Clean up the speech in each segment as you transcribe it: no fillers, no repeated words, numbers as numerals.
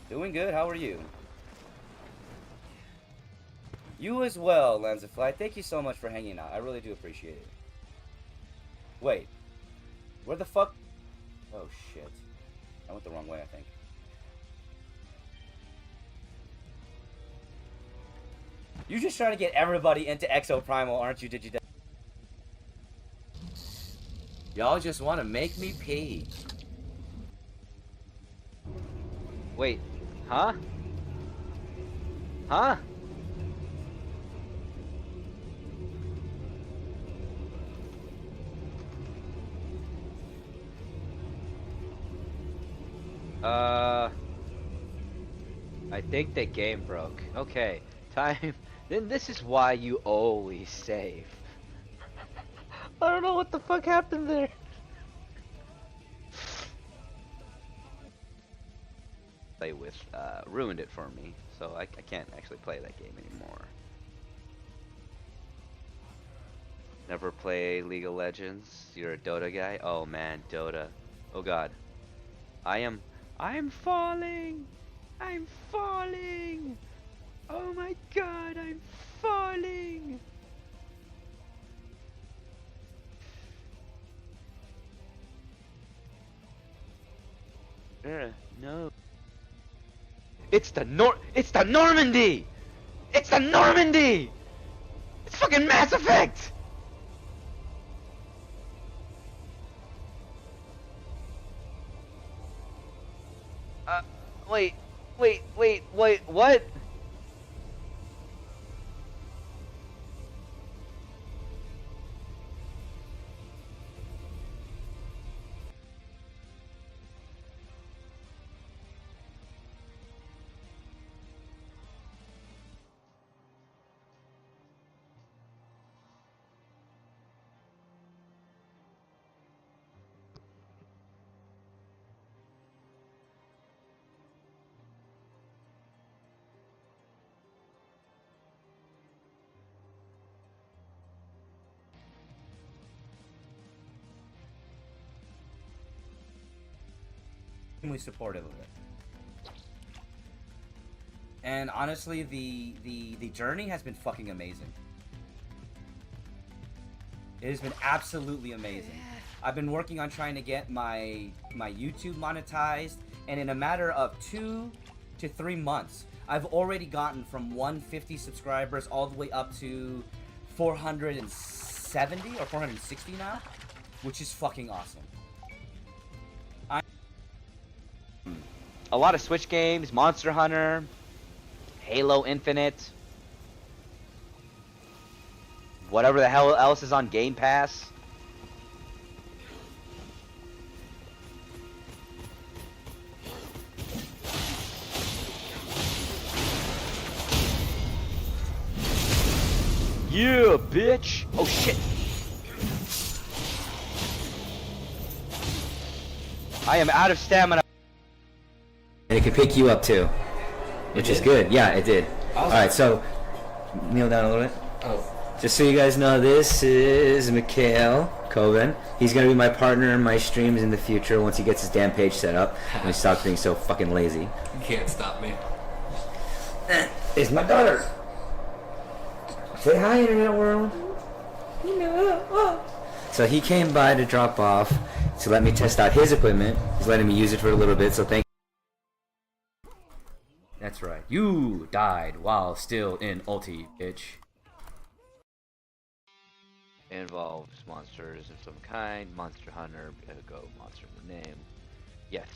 Doing good. How are you? You as well, Lensafly. Thank you so much for hanging out. I really do appreciate it. Wait. Where the fuck? Oh, shit. I went the wrong way, I think. You're just trying to get everybody into Exo Primal, aren't you, Digidev? Y'all just want to make me pee. Wait, huh? Huh? I think the game broke. Okay, time. Then this is why you always save. I don't know what the fuck happened there. Play with, ruined it for me, so I can't actually play that game anymore. Never play League of Legends? You're a Dota guy? Oh man, Dota. Oh god. I'm falling! I'm falling! Oh my god, I'm falling! No. It's the Normandy! It's the Normandy! It's fucking Mass Effect! Wait, what? Extremely supportive of it. And honestly, the journey has been fucking amazing. It has been absolutely amazing. I've been working on trying to get my YouTube monetized, and in a matter of 2 to 3 months, I've already gotten from 150 subscribers all the way up to 470 or 460 now, which is fucking awesome. A lot of Switch games, Monster Hunter, Halo Infinite, whatever the hell else is on Game Pass. Yeah, bitch! Oh shit! I am out of stamina. And it can pick you up too, which is good. Yeah, it did. Awesome. Alright, so kneel down a little bit. Oh. Just so you guys know, this is Mikhail Koven. He's gonna be my partner in my streams in the future once he gets his damn page set up and he stops being so fucking lazy. You can't stop me. It's my daughter. Say hi, internet world. So he came by to drop off to let me test out his equipment. He's letting me use it for a little bit, so thank. That's right. You died while still in ulti, bitch. Involves monsters of some kind, Monster Hunter, go monster in the name. Yes.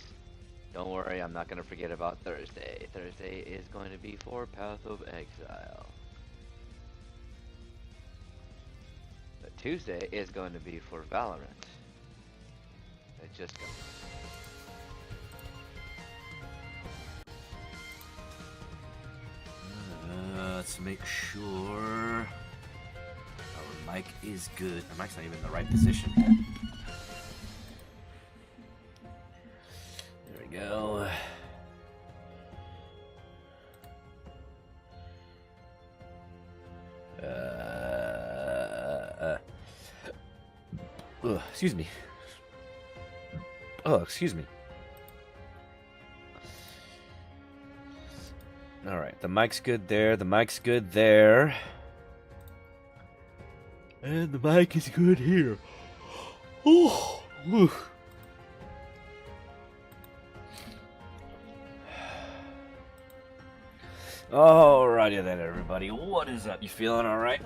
Don't worry, I'm not gonna forget about Thursday. Thursday is going to be for Path of Exile. But Tuesday is going to be for Valorant. It just got... Let's make sure our mic is good. Our mic's not even in the right position yet. There we go. Excuse me. Oh, excuse me. Alright, the mic's good there. The mic's good there. And the mic is good here. Oh, oof. Alrighty then, everybody. What is up? You feeling alright?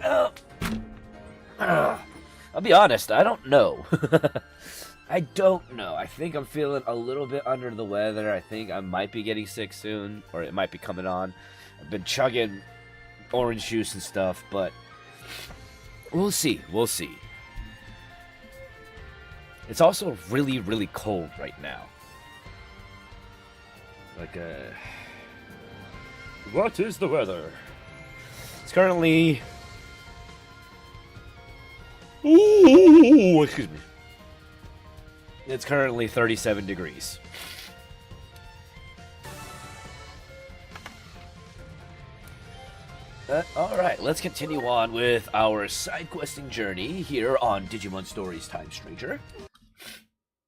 I'll be honest, I don't know. I don't know. I think I'm feeling a little bit under the weather. I think I might be getting sick soon, or it might be coming on. I've been chugging orange juice and stuff, but we'll see. We'll see. It's also really, really cold right now. What is the weather? It's currently... Ooh, excuse me. It's currently 37 degrees. Alright, let's continue on with our side questing journey here on Digimon Stories Time Stranger.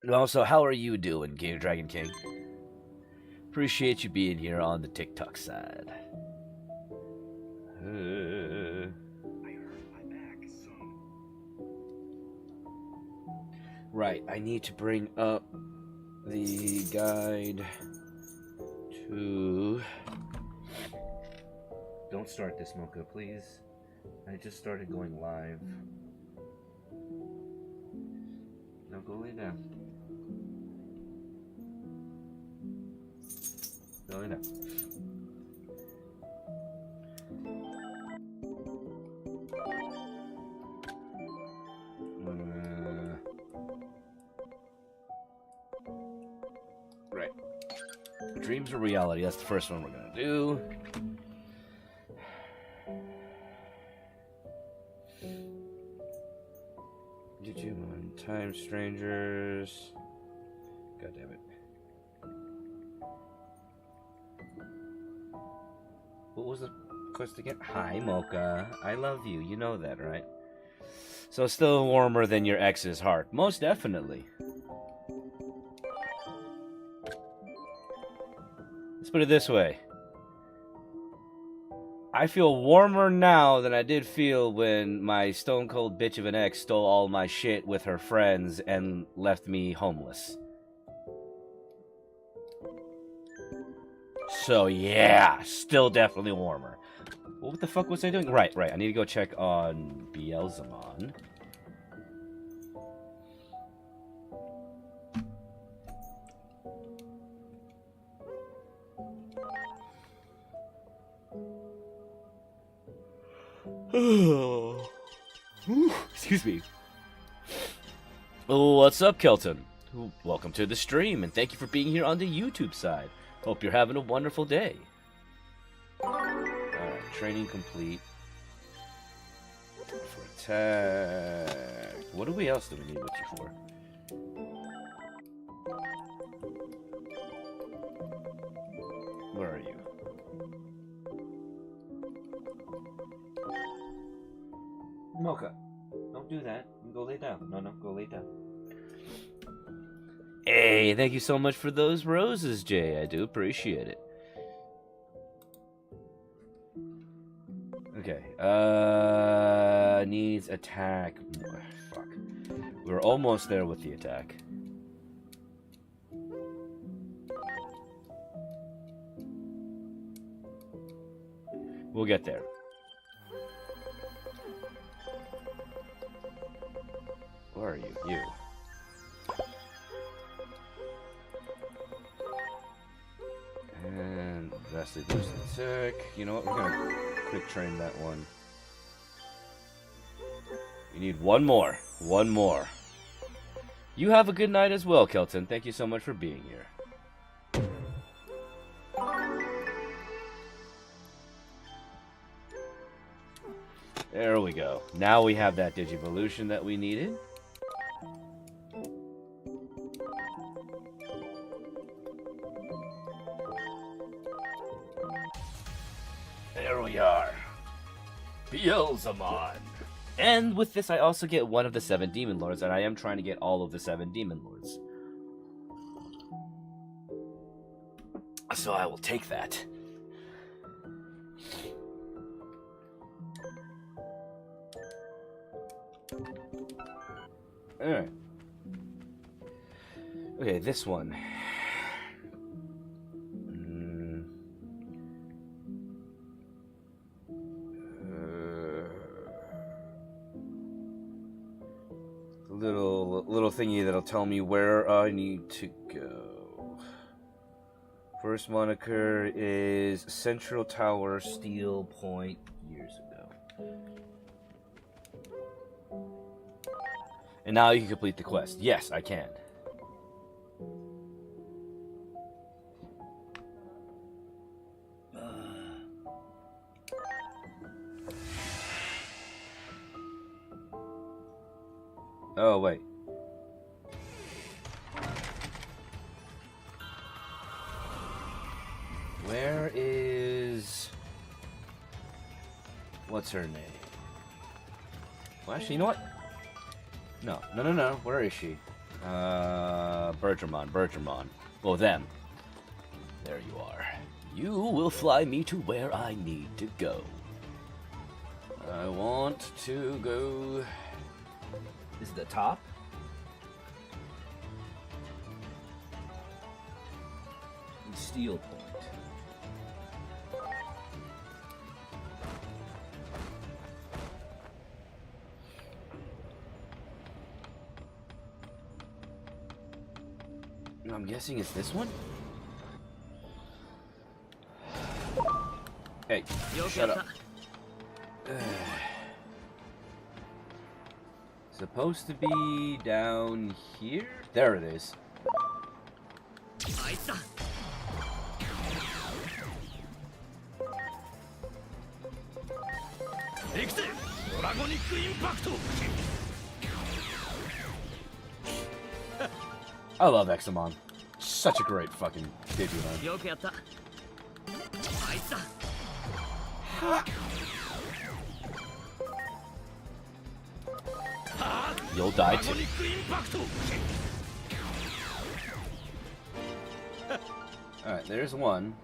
And also, how are you doing, Gator Dragon King? Appreciate you being here on the TikTok side. Right, I need to bring up the guide to... Don't start this, Mocha, please. I just started going live. Now go lay down. Go lay down. Right. Dreams or reality? That's the first one we're gonna do. Digimon Time Strangers. God damn it. What was the quest again? Hi, Mocha. I love you. You know that, right? So still warmer than your ex's heart. Most definitely. Let's put it this way. I feel warmer now than I did feel when my stone cold bitch of an ex stole all my shit with her friends and left me homeless. So yeah, still definitely warmer. What the fuck was I doing? Right. I need to go check on Beelzemon. Excuse me. Oh, what's up, Kelton? Welcome to the stream, and thank you for being here on the YouTube side. Hope you're having a wonderful day. Alright, training complete. For attack. What else do we need with you for? Where are you? Mocha, don't do that. Go lay down. No, go lay down. Hey, thank you so much for those roses, Jay. I do appreciate it. Okay. Needs attack. Fuck. We're almost there with the attack. We'll get there. Where are you? You. And vastly boosted attack. You know what? We're gonna quick train that one. You need one more. One more. You have a good night as well, Kelton. Thank you so much for being here. There we go. Now we have that Digivolution that we needed. There we are. Beelzemon. And with this, I also get one of the 7 Demon Lords, and I am trying to get all of the 7 Demon Lords. So I will take that. Alright. Okay, this one. Little thingy that'll tell me where I need to go. First moniker is Central Tower Steel Point years ago. And now you can complete the quest. Yes, I can. Oh, wait. Where is... What's her name? Well, actually, you know what? No. Where is she? Bergermon. Well, them. There you are. You will fly me to where I need to go. I want to go... This is the top? Steel Point. I'm guessing it's this one? Hey, shut up. Supposed to be down here? There it is. I love Examon. Such a great fucking Digimon. You'll die too. Alright, there's one.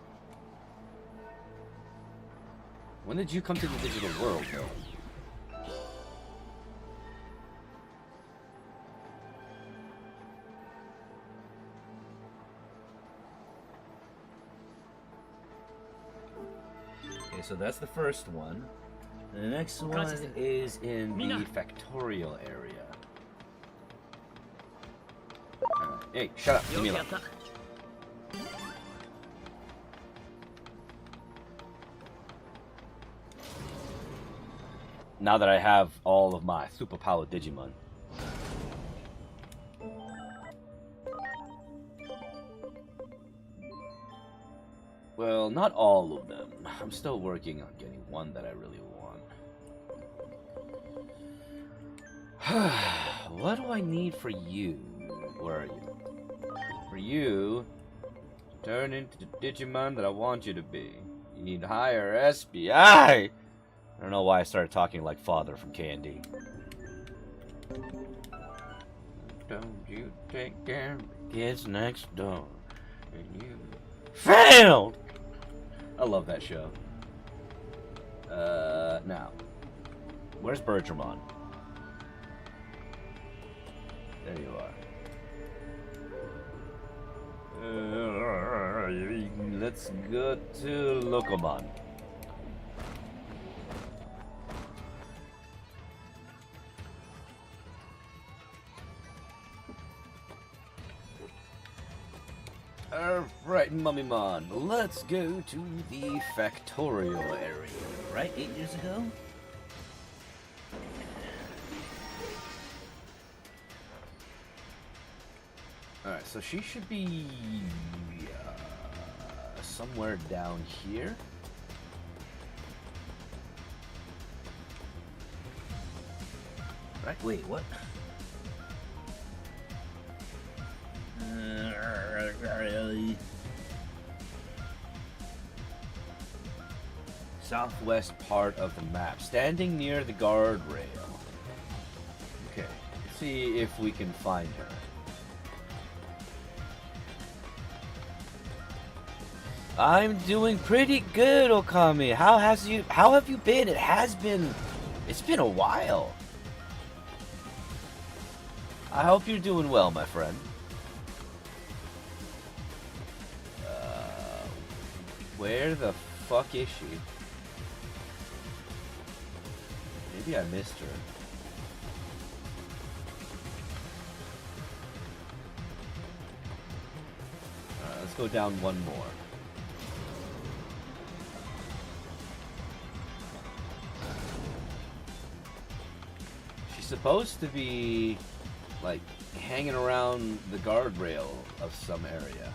When did you come to the digital world, though? Okay, so that's the first one. The next one is in the Factorial area. Hey, shut up. Leave me alone. Now that I have all of my superpowered Digimon. Well, not all of them. I'm still working on getting one that I really want. What do I need for you? Where are you? For you to turn into the Digimon that I want you to be, you need higher SPI. I don't know why I started talking like Father from K&D. Don't you take care of the kids next door, and you failed. I love that show. Now, where's Bergermon? There you are. Let's go to Locomon. Alright, Mummymon, let's go to the Factorial area. Right, 8 years ago? Alright, so she should be somewhere down here. Right? Wait, what? Southwest part of the map, standing near the guardrail. Okay, let's see if we can find her. I'm doing pretty good, Okami. How have you been? It's been a while. I hope you're doing well, my friend. Where the fuck is she? Maybe I missed her. Alright, let's go down one more. She's supposed to be, like, hanging around the guardrail of some area.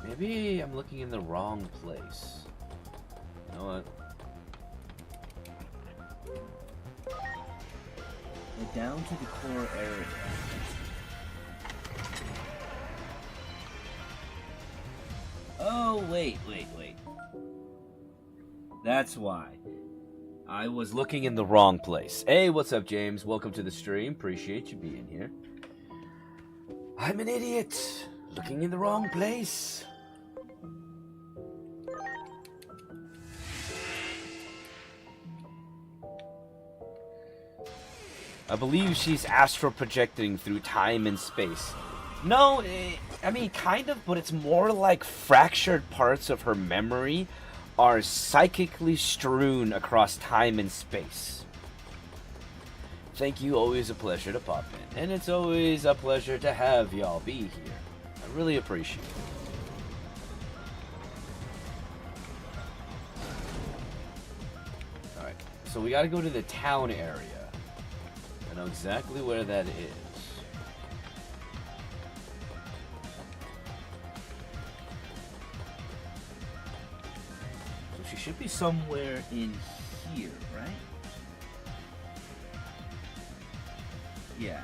Maybe I'm looking in the wrong place. You know what? Head down to the core area. Oh, wait. That's why. I was looking in the wrong place. Hey, what's up, James? Welcome to the stream. Appreciate you being here. I'm an idiot. Looking in the wrong place. I believe she's astral projecting through time and space. No, I mean, kind of, but it's more like fractured parts of her memory are psychically strewn across time and space. Thank you, always a pleasure to pop in. And it's always a pleasure to have y'all be here. I really appreciate it. Alright, so we gotta go to the town area. I know exactly where that is. So she should be somewhere in here, right? Yeah.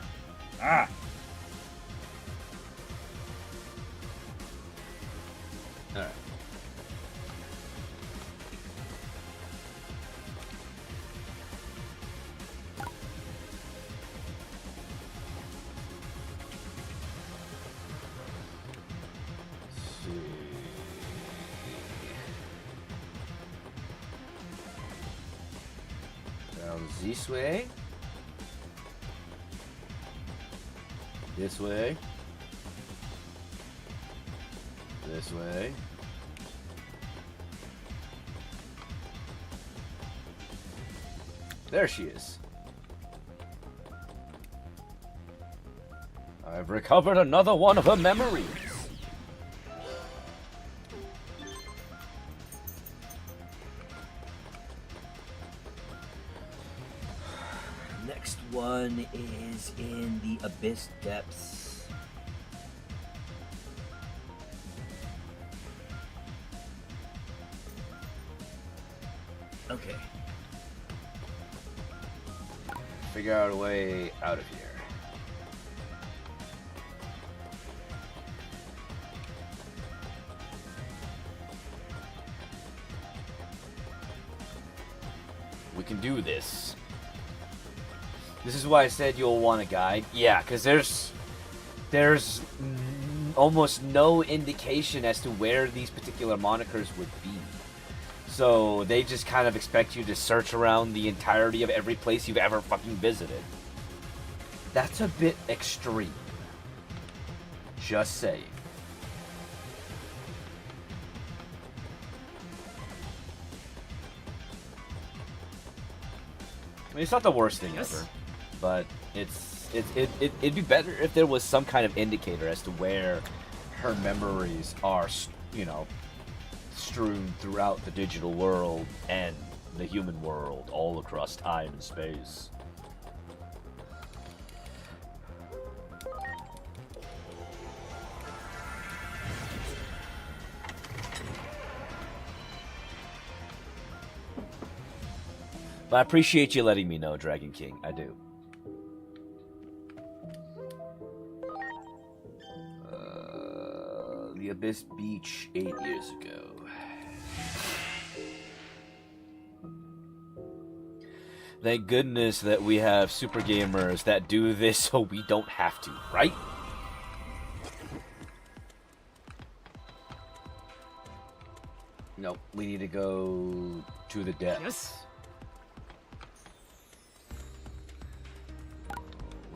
Ah! Alright. Down this way. This way. This way. There she is. I've recovered another one of her memories. Next one is in the Abyss Depths. Okay. Figure out a way out of here. We can do this. This is why I said you'll want a guide. Yeah, because there's almost no indication as to where these particular monikers would be. So they just kind of expect you to search around the entirety of every place you've ever fucking visited. That's a bit extreme. Just saying. I mean, it's not the worst thing ever, but it'd be better if there was some kind of indicator as to where her memories are, you know, strewn throughout the digital world and the human world, all across time and space. But I appreciate you letting me know, Dragon King. I do. The Abyss Beach 8 years ago. Thank goodness that we have super gamers that do this so we don't have to, right? Nope, we need to go to the depths. Yes.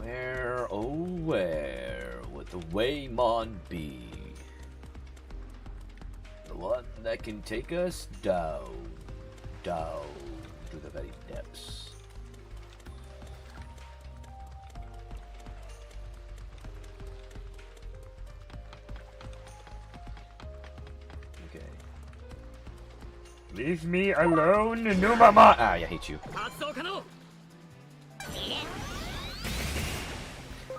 Where, oh where would the Waymon be? The one that can take us down, down to the very depths. Okay. Leave me alone, Numama! Ah, I hate you.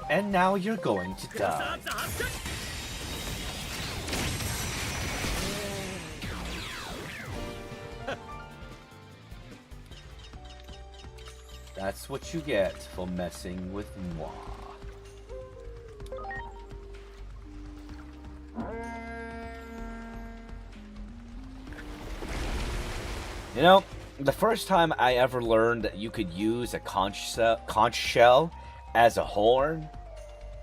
And now you're going to die. That's what you get for messing with moi. You know, the first time I ever learned that you could use a conch shell as a horn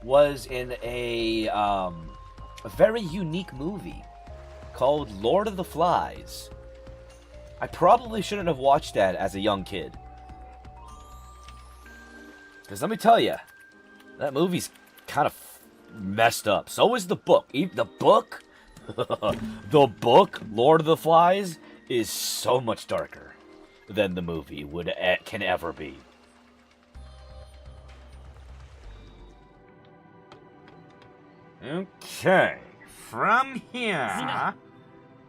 was in a very unique movie called Lord of the Flies. I probably shouldn't have watched that as a young kid. Because let me tell you, that movie's kind of messed up. So is the book. The book, the book, Lord of the Flies, is so much darker than the movie can ever be. Okay, from here,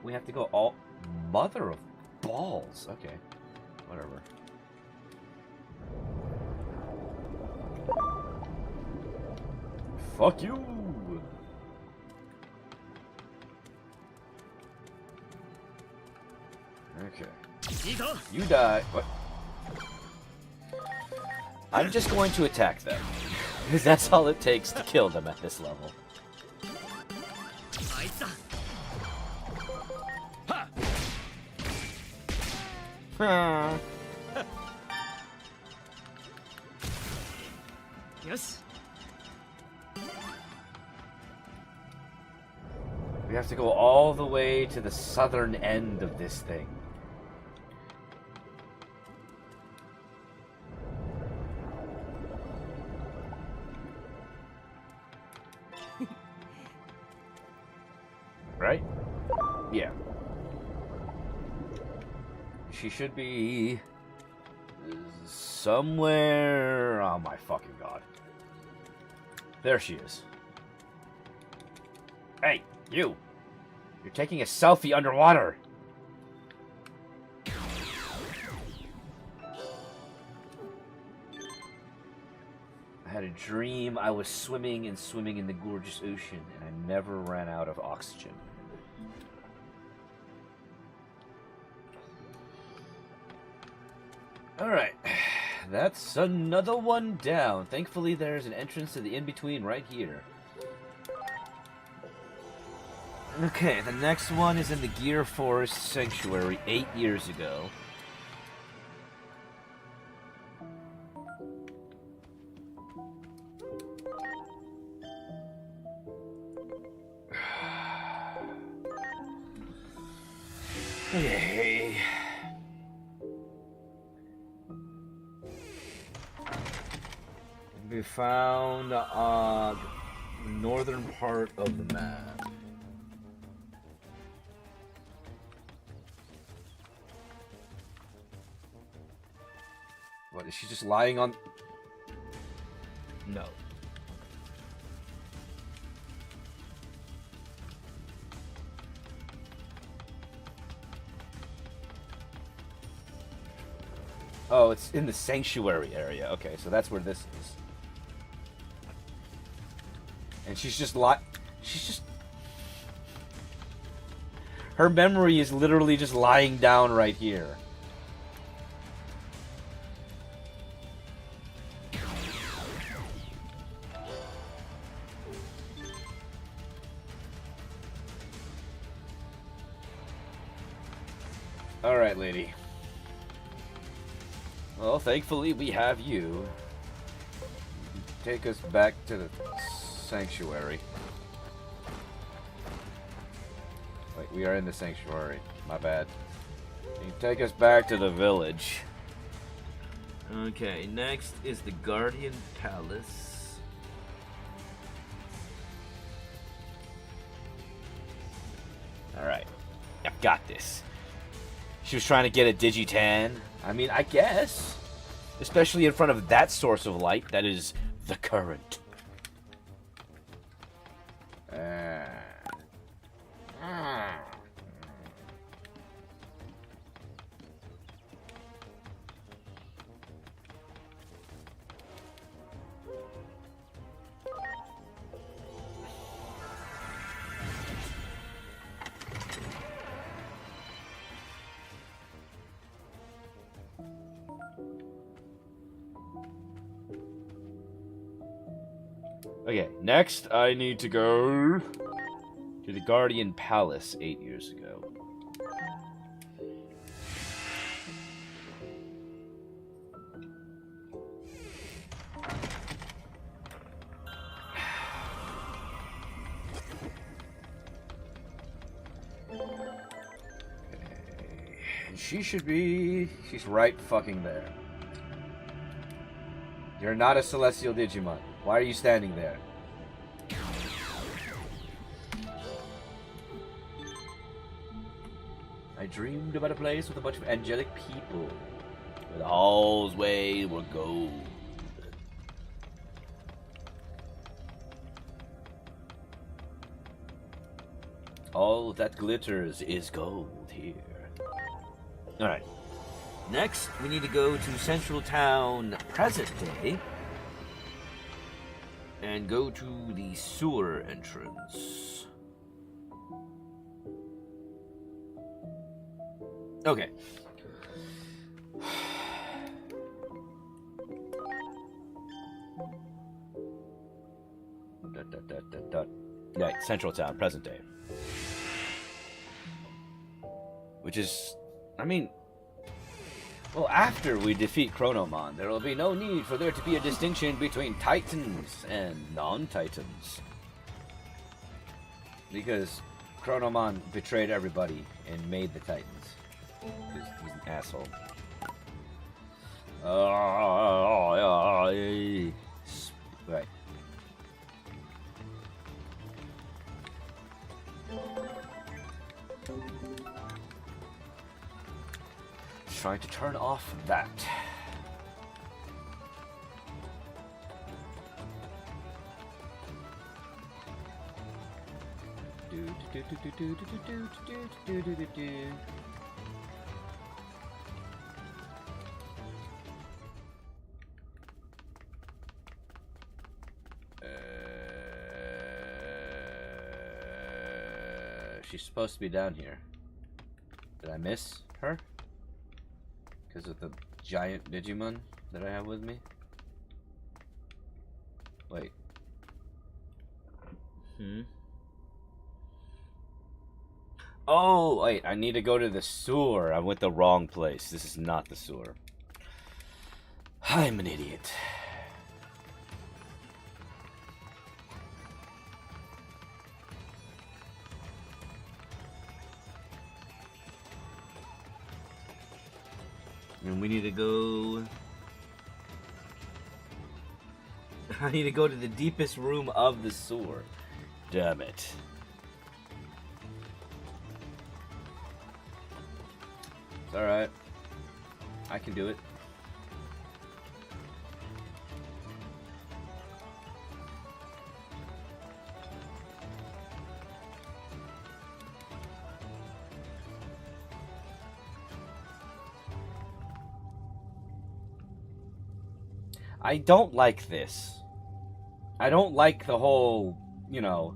we have to go all... Mother of balls. Okay, whatever. Fuck you! Okay. You die. What? I'm just going to attack them. Because that's all it takes to kill them at this level. Yes. We have to go all the way to the southern end of this thing. Right? Yeah. She should be somewhere... Oh my fucking god. There she is. Hey, you! You're taking a selfie underwater! I had a dream I was swimming and swimming in the gorgeous ocean, and I never ran out of oxygen. Alright, that's another one down. Thankfully, there's an entrance to the in-between right here. Okay, the next one is in the Gear Forest Sanctuary 8 years ago. Hey. Be found on the northern part of the map. What, is she just lying on... No. Oh, it's in the sanctuary area. Okay, so that's where this is. And she's just her memory is literally just lying down right here. Alright, lady. Well, thankfully we have you. Take us back to the sanctuary. Wait, we are in the sanctuary. My bad. You take us back to the village. Okay, next is the Guardian Palace. Alright, I've got this. She was trying to get a Digitan. I mean, I guess. Especially in front of that source of light, that is the current. Okay, next I need to go to the Guardian Palace 8 years ago. And she's right fucking there. You're not a Celestial Digimon. Why are you standing there? I dreamed about a place with a bunch of angelic people, where the halls way were gold. All that glitters is gold here. Alright. Next, we need to go to Central Town present day and go to the sewer entrance. Okay. Right, Central Town, present day. Which is, I mean, well, after we defeat Chronomon, there will be no need for there to be a distinction between Titans and non-Titans. Because Chronomon betrayed everybody and made the Titans. He's an asshole. Right. Trying to turn off that. She's supposed to be down here. Did I miss her? Because of the giant Digimon that I have with me? Wait. Oh, wait, I need to go to the sewer. I went the wrong place. This is not the sewer. I'm an idiot. And we need to go... I need to go to the deepest room of the sewer. Damn it. It's alright. I can do it. I don't like this. I don't like the whole, you know,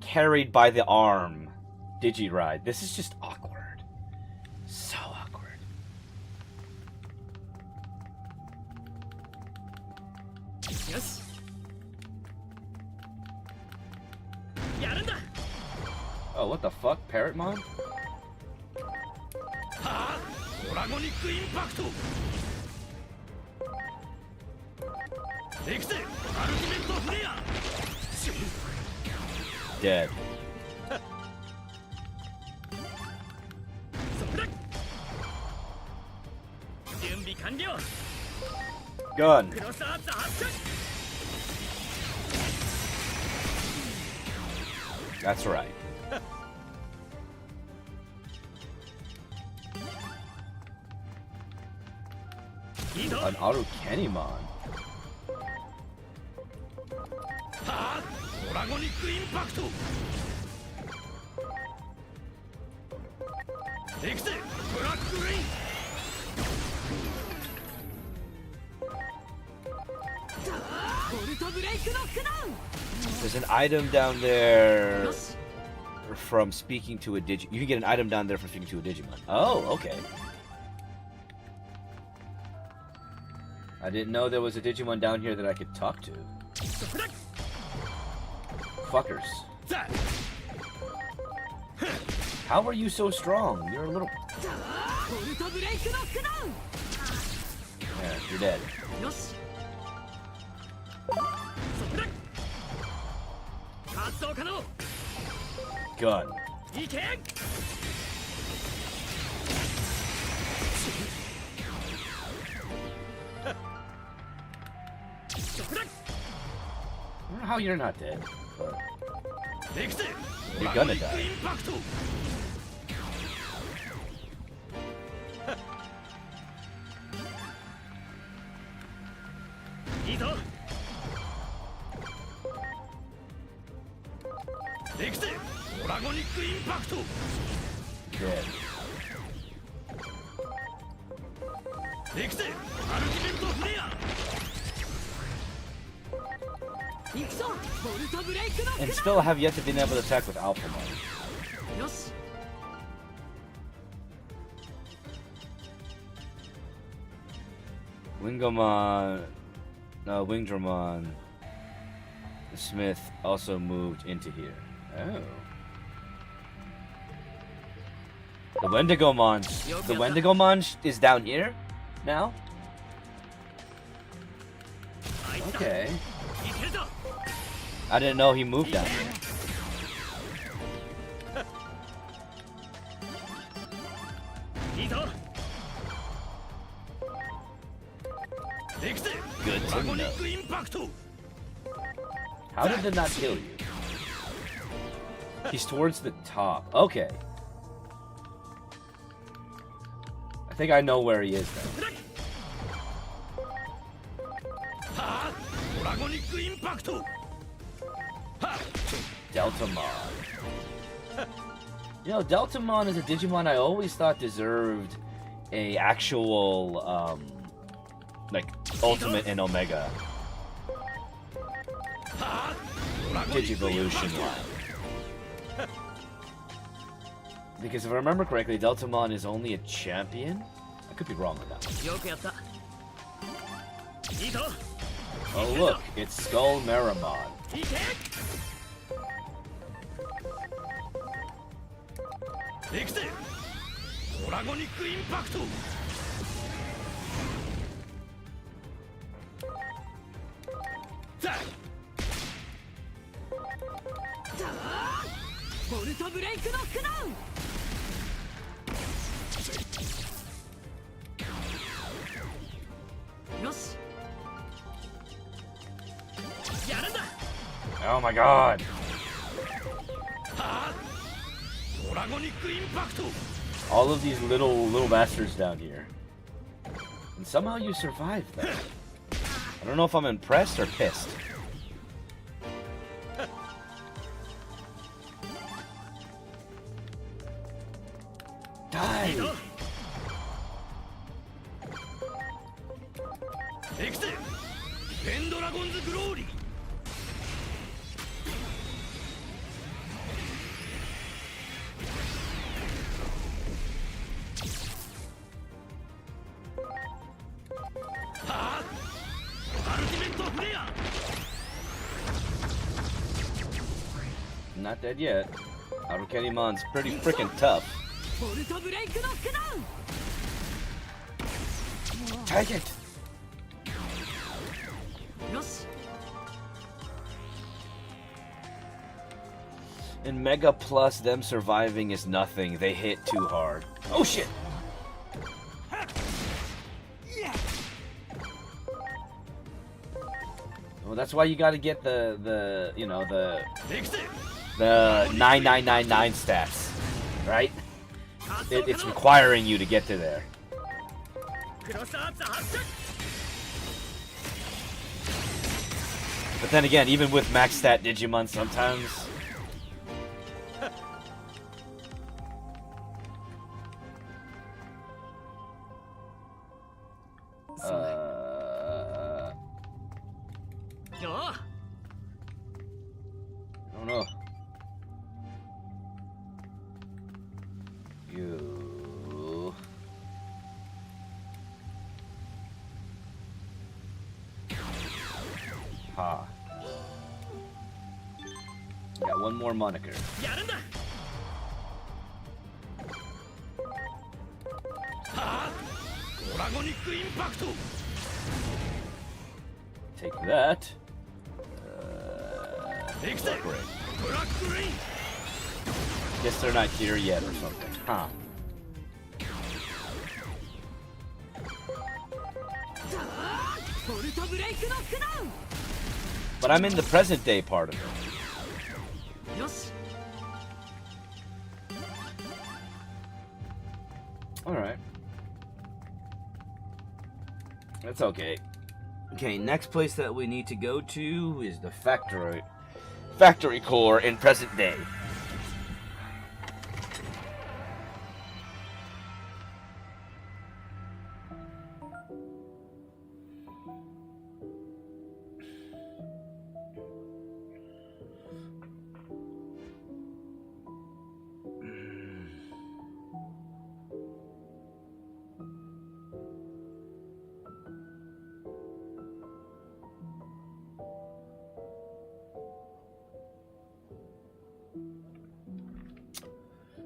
carried by the arm Digi-Ride. This is just awkward. So awkward. Yes. Oh, what the fuck? Parrotmon? Dead. 準備完了 Gun. クロスアーツ発射 That's right. いいぞ An Arukenimon. はあドラゴニックインパクト行くぜブラックレイン There's an item down there よし from speaking to a Digi. You can get an item down there from speaking to a Digimon. Oh, okay. I didn't know there was a Digimon down here that I could talk to. それだ Fuckers. さ How are you so strong? You're a little. あボルトブレイクノックダ Yeah, you're dead. ウンよしそれだ発動可能 Gun. いけ それだ I don't know how you're not dead, but 行くぜ You're ドラ gonna ゴニック die. インパクトいいぞ行くぜドラゴニックインパクト dead. 行くぜアルティメットフレア行くぞボルトブレイクノック And still have yet to been able to attack with Alphamon. よし Wingomon, no, Wingdramon, the Smith also moved into here. Oh. The Wendigomon is down here now? あいつだ Okay. いけるぞ I didn't know he moved down here. いいぞ行くぜ Good ドラ to ゴニ know. ックインパクト How did it not kill you? He's towards the top. Okay. I think I know where he is then. はあドラゴニックインパクトはあ Deltamon. You know, Deltamon is a Digimon I always thought deserved a actual, like, Ultimate and Omega はあドラゴニックインパク Digivolution ト line. Because if I remember correctly, Deltamon is only a champion? I could be wrong with that one. よくやったいいぞ Oh look, it's Skull Meramon. いけ行くぜドラゴニックインパクトさあボルトブレイクノックダウンよしやるんだ Oh my god! はあドラゴニックインパクト All of these little masters down here. And somehow you survived them. I don't know if I'm impressed or pissed. Die! いいぞ行くぜペンドラゴンズグローリーはあアルティメットフレア Not dead yet. Arukenimon's pretty freaking tough. ボルトブレイクノックダウ Take it! ンよし In Mega Plus, them surviving is nothing. They hit too hard. Oh shit! Well, that's why you got to get the you know the 行くぜ 9999 stats, right? It's requiring you to get to there. クロスアーツ発射 But then again, even with max stat Digimon, sometimes. I よ don't know. You. Ha. Got one more moniker. やるんだはあドラゴニックインパクト Take that. 行くぜ Great. ブラックレイン Guess they're not here yet or something. Huh. ボルトブレイクノックダウン But I'm in the present day part of it. よし Alright. That's okay. Okay, next place that we need to go to is the factory core in present day.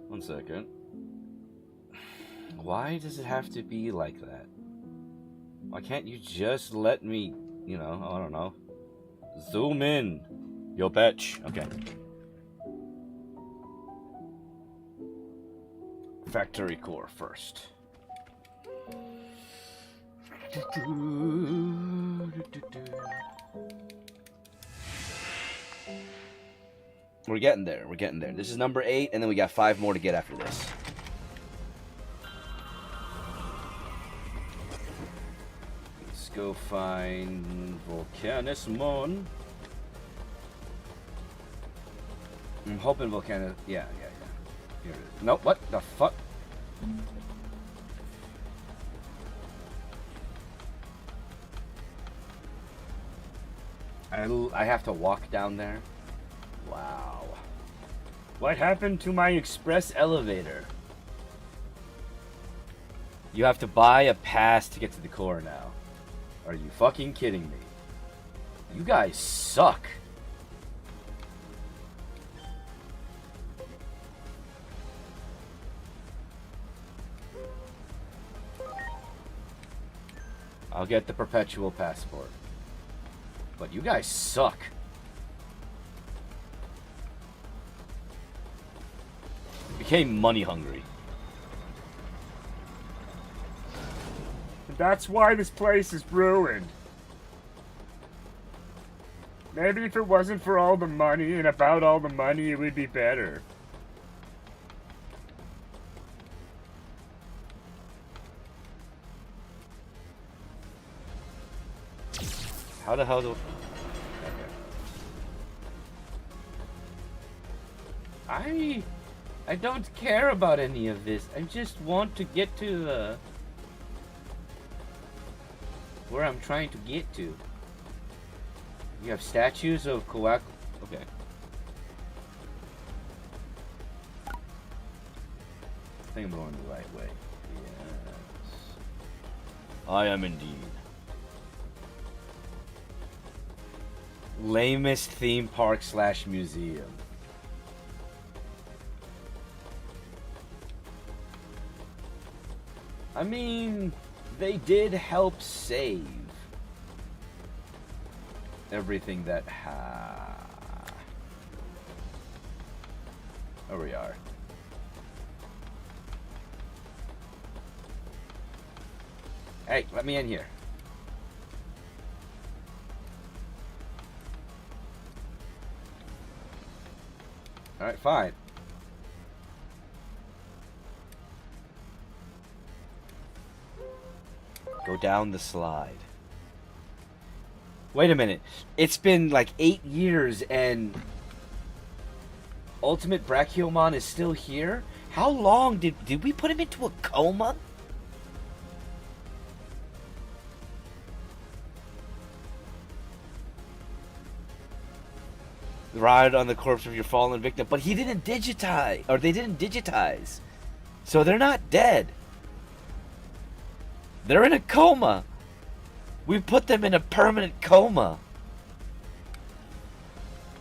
One second. Why does it have to be like that? Why can't you just let me, you know, I don't know. Zoom in. Yo, bitch. Okay. Factory core first. We're getting there. We're getting there. This is number 8, and then we got 5 more to get after this. Let's go find Volcanismon. I'm hoping Volcanis... Yeah. Here it is. Nope, what the fuck? I have to walk down there? Wow. What happened to my express elevator? You have to buy a pass to get to the core now. Are you fucking kidding me? You guys suck. I'll get the perpetual passport. But you guys suck. Became money hungry. That's why this place is ruined. Maybe if it wasn't for all the money and about all the money, it would be better. How the hell do... Okay. I don't care about any of this. I just want to get to the... where I'm trying to get to. You have statues of Kawak... Okay. I think I'm going the right way. Yes. I am indeed. Lamest theme park / museum. I mean, they did help save everything that There we are. Hey, let me in here. Alright, fine. Go down the slide. Wait a minute. It's been like 8 years and Ultimate Brachiomon is still here? How long did we put him into a coma? Ride on the corpse of your fallen victim, but he didn't digitize, or they didn't digitize. So they're not dead. They're in a coma. We put them in a permanent coma.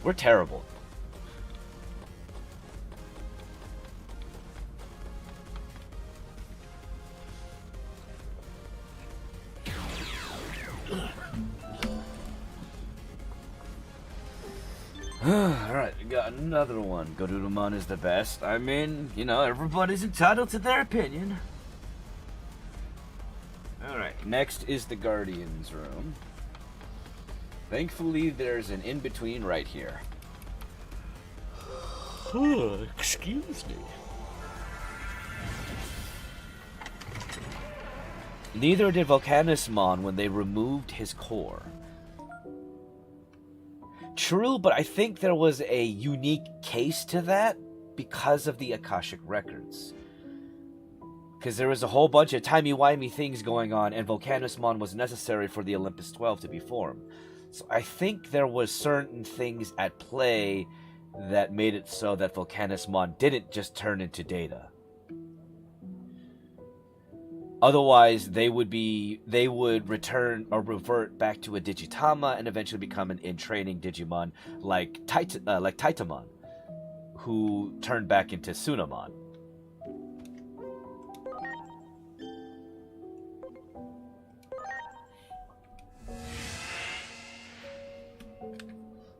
We're terrible. Alright, we got another one. Garurumon is the best. I mean, you know, everybody's entitled to their opinion. Alright, next is the Guardian's room. Thankfully, there's an in-between right here. Excuse me. Neither did Volcanusmon when they removed his core. True, but I think there was a unique case to that because of the Akashic Records. Because there was a whole bunch of timey-wimey things going on, and Volcanusmon was necessary for the Olympus 12 to be formed. So I think there was certain things at play that made it so that Volcanusmon didn't just turn into Data. Otherwise, they would return or revert back to a Digitama and eventually become an in-training Digimon like Titamon, who turned back into Sunamon.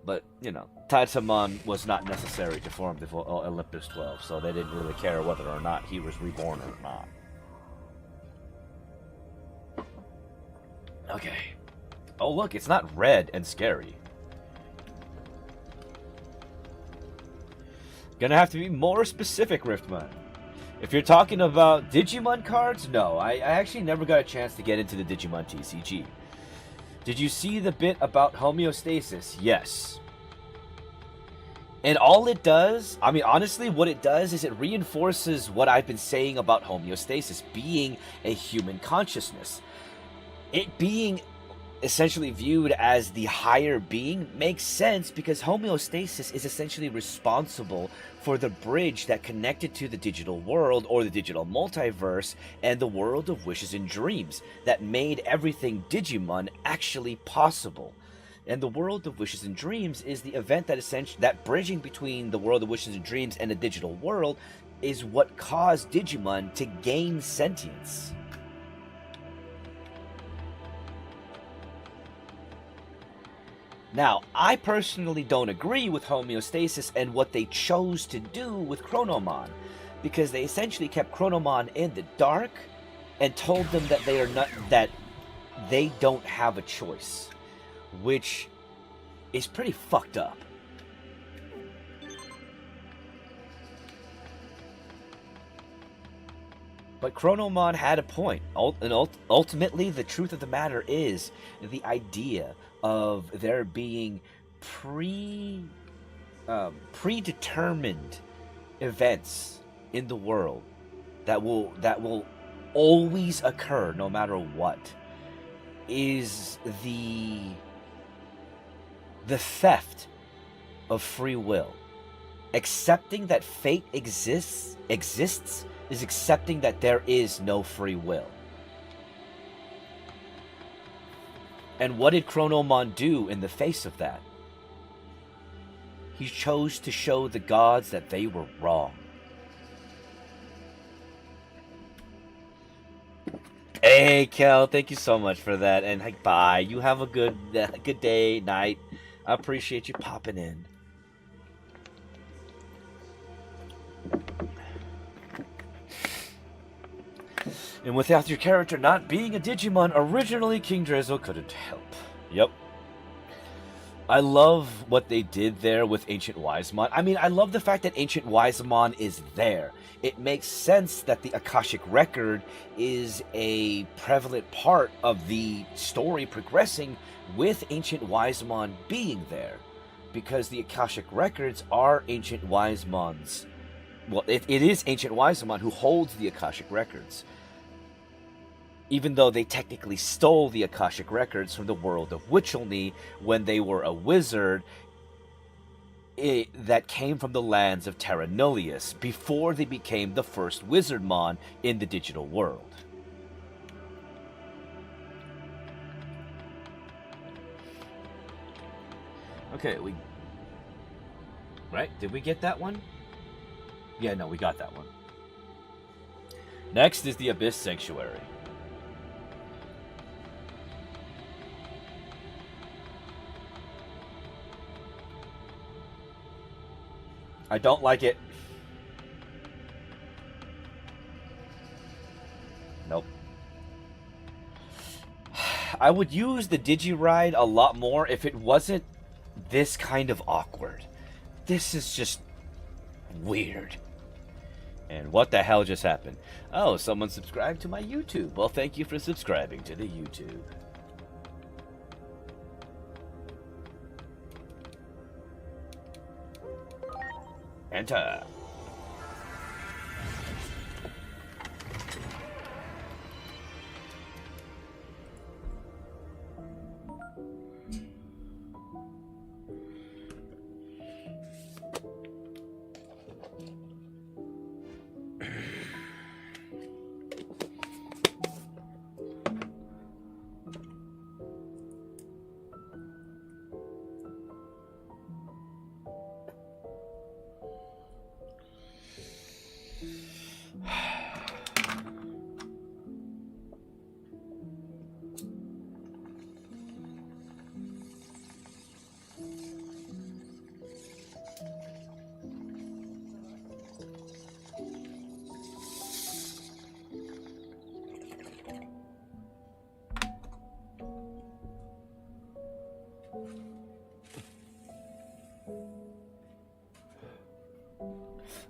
But, you know, Titamon was not necessary to form the Olympus 12, so they didn't really care whether or not he was reborn or not. Okay. Oh, look, it's not red and scary. Gonna have to be more specific, Riftman. If you're talking about Digimon cards, no. I actually never got a chance to get into the Digimon TCG. Did you see the bit about homeostasis? Yes. And all it does, I mean, honestly, what it does is it reinforces what I've been saying about homeostasis being a human consciousness. It being essentially viewed as the higher being makes sense because homeostasis is essentially responsible for the bridge that connected to the digital world or the digital multiverse and the world of wishes and dreams that made everything Digimon actually possible. And the world of wishes and dreams is the event that bridging between the world of wishes and dreams and the digital world is what caused Digimon to gain sentience. Now, I personally don't agree with homeostasis and what they chose to do with Chronomon, because they essentially kept Chronomon in the dark and told them that they don't have a choice, which is pretty fucked up. But Chronomon had a point, and ultimately the truth of the matter is the idea of there being predetermined events in the world that will always occur no matter what is the theft of free will. Accepting that fate exists is accepting that there is no free will. And what did Chronomon do in the face of that? He chose to show the gods that they were wrong. Hey, Kel, thank you so much for that. And hey, bye. You have a good day, night. I appreciate you popping in. And without your character not being a Digimon, originally King Drizzle couldn't help. Yep. I love what they did there with Ancient Wisemon. I mean, I love the fact that Ancient Wisemon is there. It makes sense that the Akashic Record is a prevalent part of the story progressing with Ancient Wisemon being there. Because the Akashic Records are Ancient Wisemon's. Well, it is Ancient Wisemon who holds the Akashic Records. Even though they technically stole the Akashic Records from the world of Witchelney when they were a wizard that came from the lands of Terra Nullius before they became the first Wizardmon in the digital world. Okay, Right? Did we get that one? Yeah, no, we got that one. Next is the Abyss Sanctuary. I don't like it. Nope. I would use the Digiride a lot more if it wasn't this kind of awkward. This is just weird. And what the hell just happened? Oh, someone subscribed to my YouTube. Well, thank you for subscribing to the YouTube. Enter.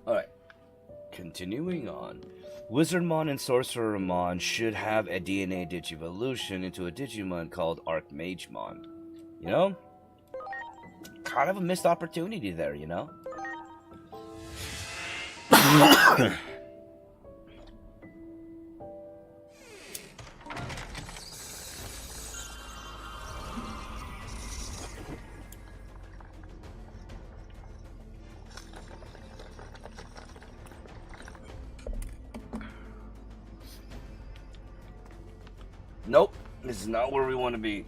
Alright, continuing on. Wizardmon and Sorcerermon should have a DNA Digivolution into a Digimon called Archmagemon. You know? Kind of a missed opportunity there, you know? Nope, this is not where we want to be.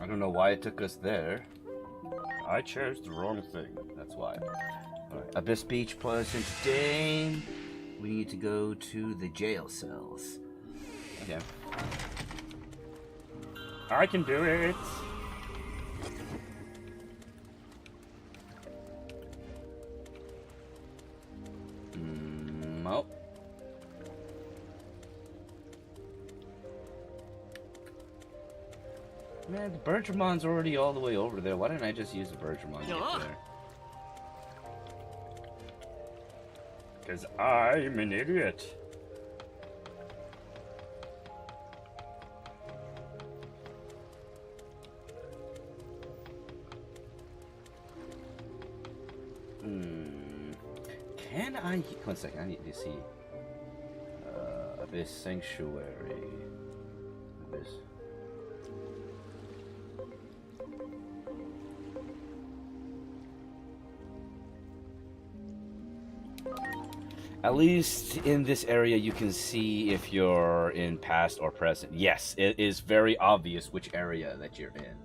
I don't know why it took us there. I chose the wrong thing, that's why. Alright, Abyss Beach Pleasant Dame. We need to go to the jail cells. Okay. I can do it. Oh. Man, the Bergermon's already all the way over there. Why didn't I just use the Bergermon to get there? Because I'm an idiot. Can I... One second, I need to see. Abyss Sanctuary. Abyss... At least in this area you can see if you're in past or present. Yes, it is very obvious which area that you're in.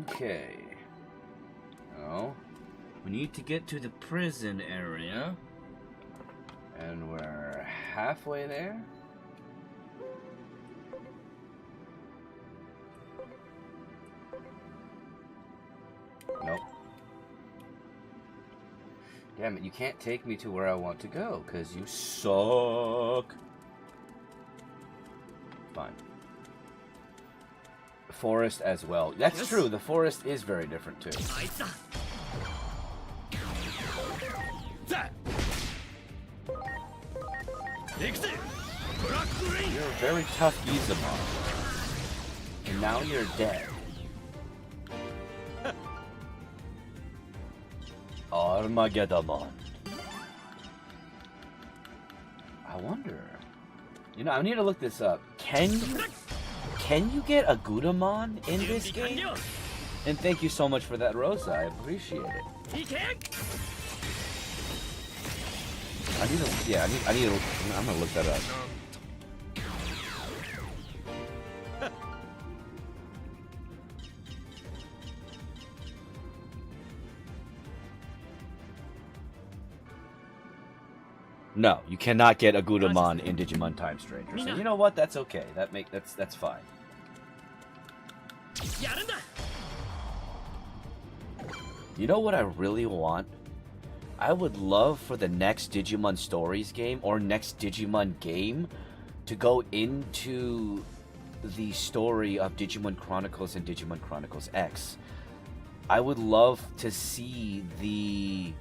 Okay. Now, we need to get to the prison area. And we're halfway there. Nope. Damn it, you can't take me to where I want to go, because you suck. Fine. Forest as well. That's Yes. true, the forest is very different too. あいつだザ行くぜブラックレイン You're a very tough Gizamon. And now you're dead. Armageddon. I wonder. You know, I need to look this up. Can you get a Gudamon in this 準備完 game? 了 And thank you so much for that, Rosa. I appreciate it. 行け I need to. Yeah, I need to. I'm gonna look that up. No, you cannot get a Gudamon in Digimon Time Stranger. So you know what? That's okay. That's fine. やるんだ You know what I really want? I would love for the next Digimon Stories game or next Digimon game to go into the story of Digimon Chronicles and Digimon Chronicles X. I would love to see the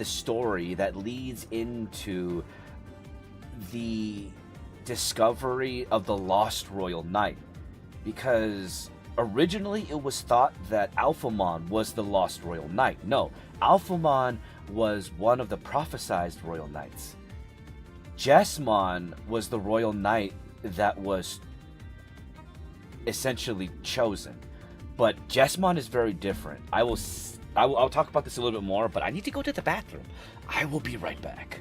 story that leads into the discovery of the Lost Royal Knight, because originally it was thought that Alphamon was the Lost Royal Knight. No, Alphamon was one of the prophesized Royal Knights. Jesmon was the Royal Knight that was essentially chosen. But Jesmon is very different. I'll talk about this a little bit more, but I need to go to the bathroom. I will be right back.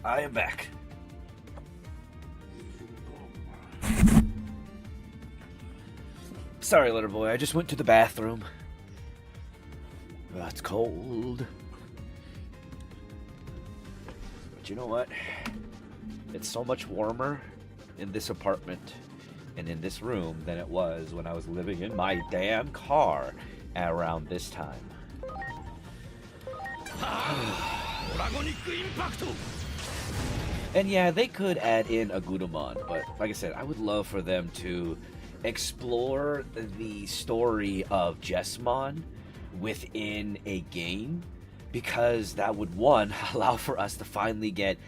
I am back. Sorry, little boy. I just went to the bathroom. It's cold. But you know what? It's so much warmer in this apartment and in this room than it was when I was living in my damn car around this time. ドラゴニックインパクト And yeah, they could add in Agudamon, but like I said, I would love for them to explore the story of Jesmon within a game, because that would, one, allow for us to finally get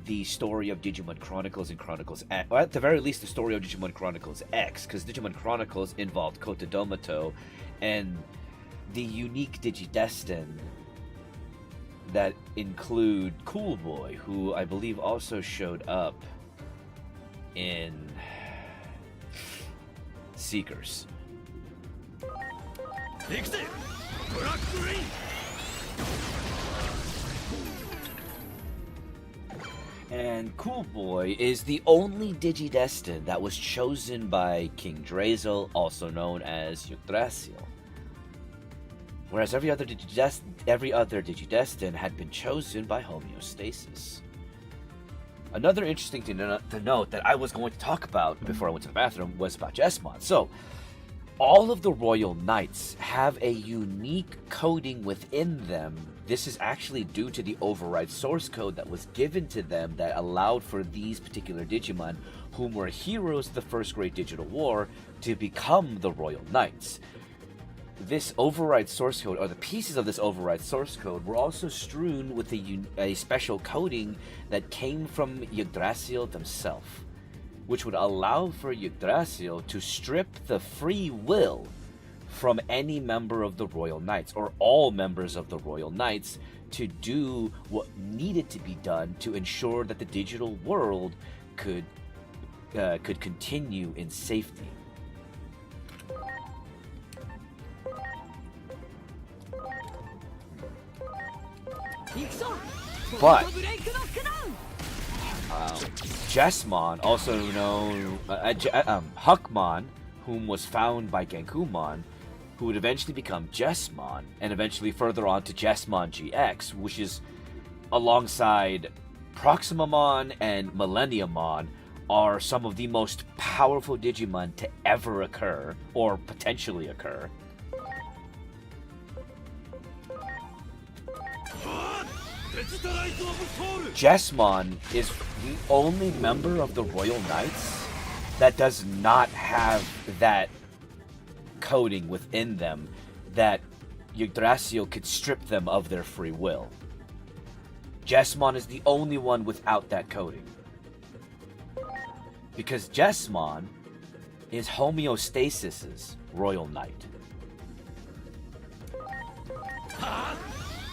the story of Digimon Chronicles and Chronicles X, or at the very least the story of Digimon Chronicles X, because Digimon Chronicles involved Kota Domato and the unique Digidestin that include Cool Boy, who I believe also showed up in Seekers. 行くぜブラックレイン And Cool Boy is the only Digidestin that was chosen by King Drazel, also known as Yggdrasil. Whereas every other Digidestin had been chosen by homeostasis. Another interesting thing to note that I was going to talk about before I went to the bathroom was about Jesmon. So, all of the Royal Knights have a unique coding within them. This is actually due to the override source code that was given to them that allowed for these particular Digimon, whom were heroes of the First Great Digital War, to become the Royal Knights. This override source code, or the pieces of this override source code, were also strewn with a special coding that came from Yggdrasil himself, which would allow for Yggdrasil to strip the free will from any member of the Royal Knights, or all members of the Royal Knights, to do what needed to be done to ensure that the digital world could continue in safety. But Jesmon, also known Huckmon, whom was found by Genkumon, who would eventually become Jesmon, and eventually further on to Jesmon GX, which is alongside Proximamon and Millenniumon, are some of the most powerful Digimon to ever occur, or potentially occur. Jesmon is the only member of the Royal Knights that does not have that coding within them that Yggdrasil could strip them of their free will. Jesmon is the only one without that coding. Because Jesmon is Homeostasis's Royal Knight.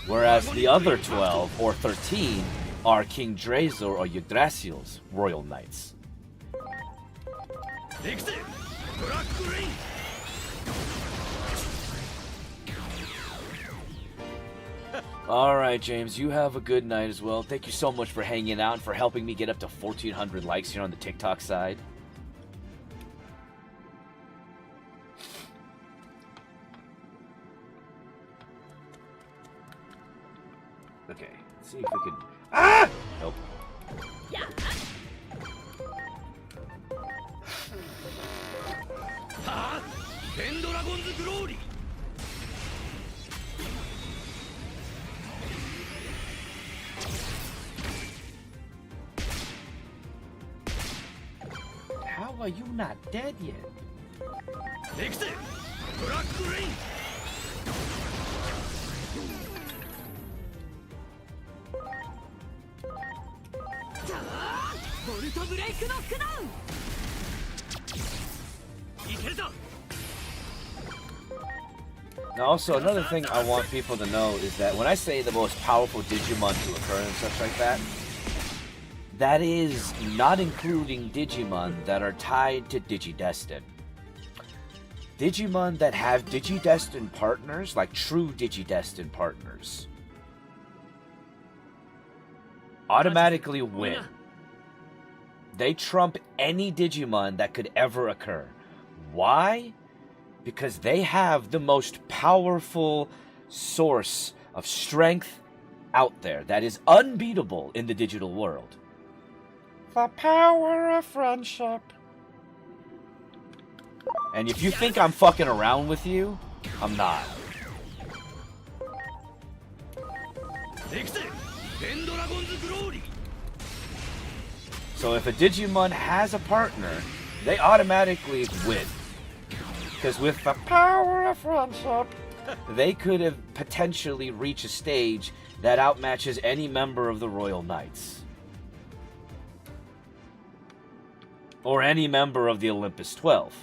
Whereas the other 12, or 13, are King Drazel or Yggdrasil's Royal Knights. Alright, James, you have a good night as well. Thank you so much for hanging out and for helping me get up to 1,400 likes here on the TikTok side. Okay, let's see if we can... Ah! Nope. How are you not dead yet? Now also, another thing I want people to know is that when I say the most powerful Digimon to occur and such like that, that is not including Digimon that are tied to Digidestin. Digimon that have Digidestin partners, like true Digidestin partners, automatically win. They trump any Digimon that could ever occur. Why? Because they have the most powerful source of strength out there that is unbeatable in the digital world. The power of friendship. And if you think I'm fucking around with you, I'm not. So if a Digimon has a partner, they automatically win. Because with the power of friendship, they could have potentially reached a stage that outmatches any member of the Royal Knights. Or any member of the Olympus 12.